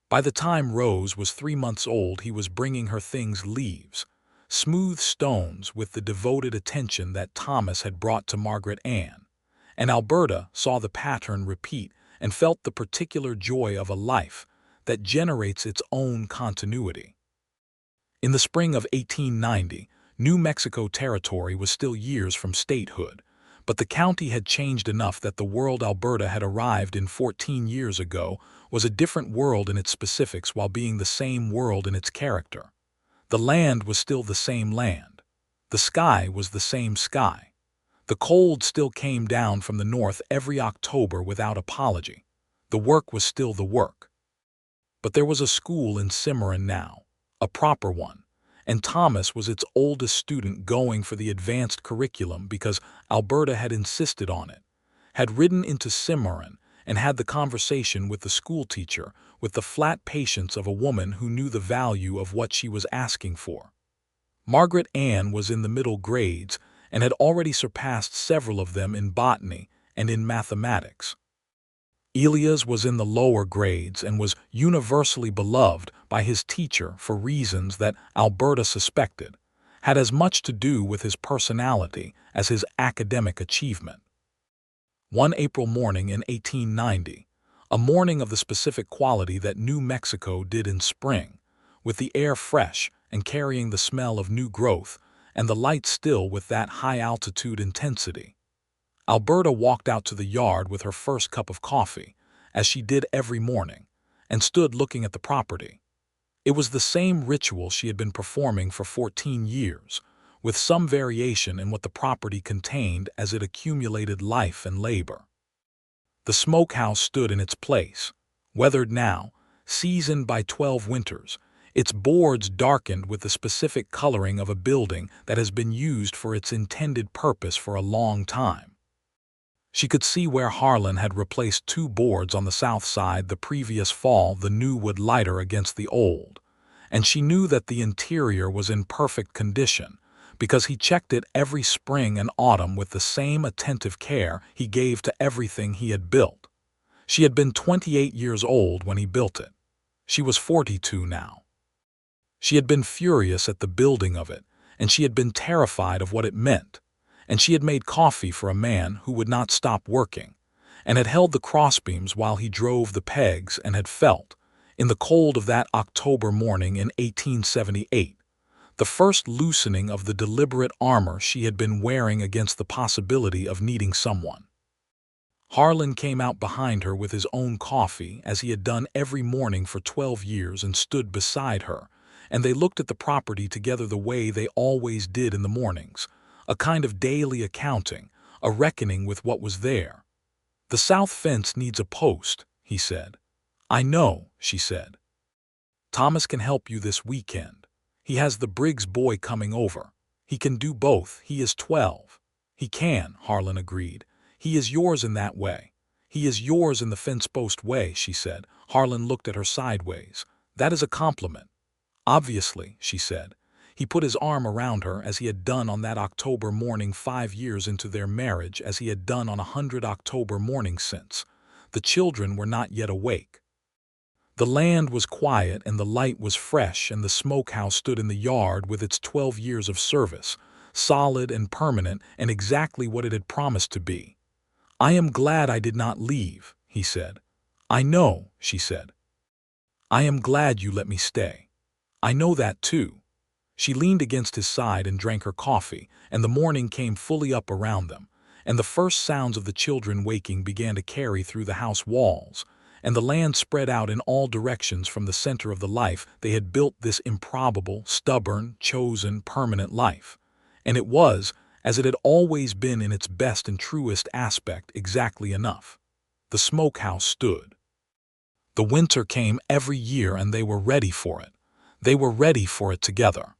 By the time Rose was 3 months old, he was bringing her things: leaves, smooth stones, with the devoted attention that Thomas had brought to Margaret Ann. And Alberta saw the pattern repeat and felt the particular joy of a life that generates its own continuity. In the spring of 1890, New Mexico Territory was still years from statehood, but the county had changed enough that the world Alberta had arrived in 14 years ago was a different world in its specifics while being the same world in its character. The land was still the same land. The sky was the same sky. The cold still came down from the north every October without apology. The work was still the work. But there was a school in Cimarron now, a proper one, and Thomas was its oldest student, going for the advanced curriculum because Alberta had insisted on it, had ridden into Cimarron and had the conversation with the schoolteacher with the flat patience of a woman who knew the value of what she was asking for. Margaret Ann was in the middle grades and had already surpassed several of them in botany and in mathematics. Elias was in the lower grades and was universally beloved by his teacher for reasons that Alberta suspected had as much to do with his personality as his academic achievement. One April morning in 1890, a morning of the specific quality that New Mexico did in spring, with the air fresh and carrying the smell of new growth, and the light still with that high-altitude intensity, Alberta walked out to the yard with her first cup of coffee, as she did every morning, and stood looking at the property. It was the same ritual she had been performing for 14 years, with some variation in what the property contained as it accumulated life and labor. The smokehouse stood in its place, weathered now, seasoned by 12 winters, its boards darkened with the specific coloring of a building that has been used for its intended purpose for a long time. She could see where Harlan had replaced 2 boards on the south side the previous fall. The new would lighter against the old, and she knew that the interior was in perfect condition because he checked it every spring and autumn with the same attentive care he gave to everything he had built. She had been 28 years old when he built it. She was 42 now. She had been furious at the building of it, and she had been terrified of what it meant, and she had made coffee for a man who would not stop working, and had held the crossbeams while he drove the pegs, and had felt, in the cold of that October morning in 1878, the first loosening of the deliberate armor she had been wearing against the possibility of needing someone. Harlan came out behind her with his own coffee, as he had done every morning for 12 years, and stood beside her, and they looked at the property together the way they always did in the mornings, a kind of daily accounting, a reckoning with what was there. "The south fence needs a post," he said. "I know," she said. "Thomas can help you this weekend. He has the Briggs boy coming over. He can do both. He is 12. "He can," Harlan agreed. "He is yours in that way. He is yours in the fence post way," she said. Harlan looked at her sideways. "That is a compliment." "Obviously," she said. He put his arm around her as he had done on that October morning 5 years into their marriage, as he had done on 100 October mornings since. The children were not yet awake. The land was quiet and the light was fresh, and the smokehouse stood in the yard with its 12 years of service, solid and permanent and exactly what it had promised to be. "I am glad I did not leave," he said. "I know," she said. "I am glad you let me stay. I know that too." She leaned against his side and drank her coffee, and the morning came fully up around them, and the first sounds of the children waking began to carry through the house walls, and the land spread out in all directions from the center of the life they had built, this improbable, stubborn, chosen, permanent life. And it was, as it had always been in its best and truest aspect, exactly enough. The smokehouse stood. The winter came every year and they were ready for it. They were ready for it together.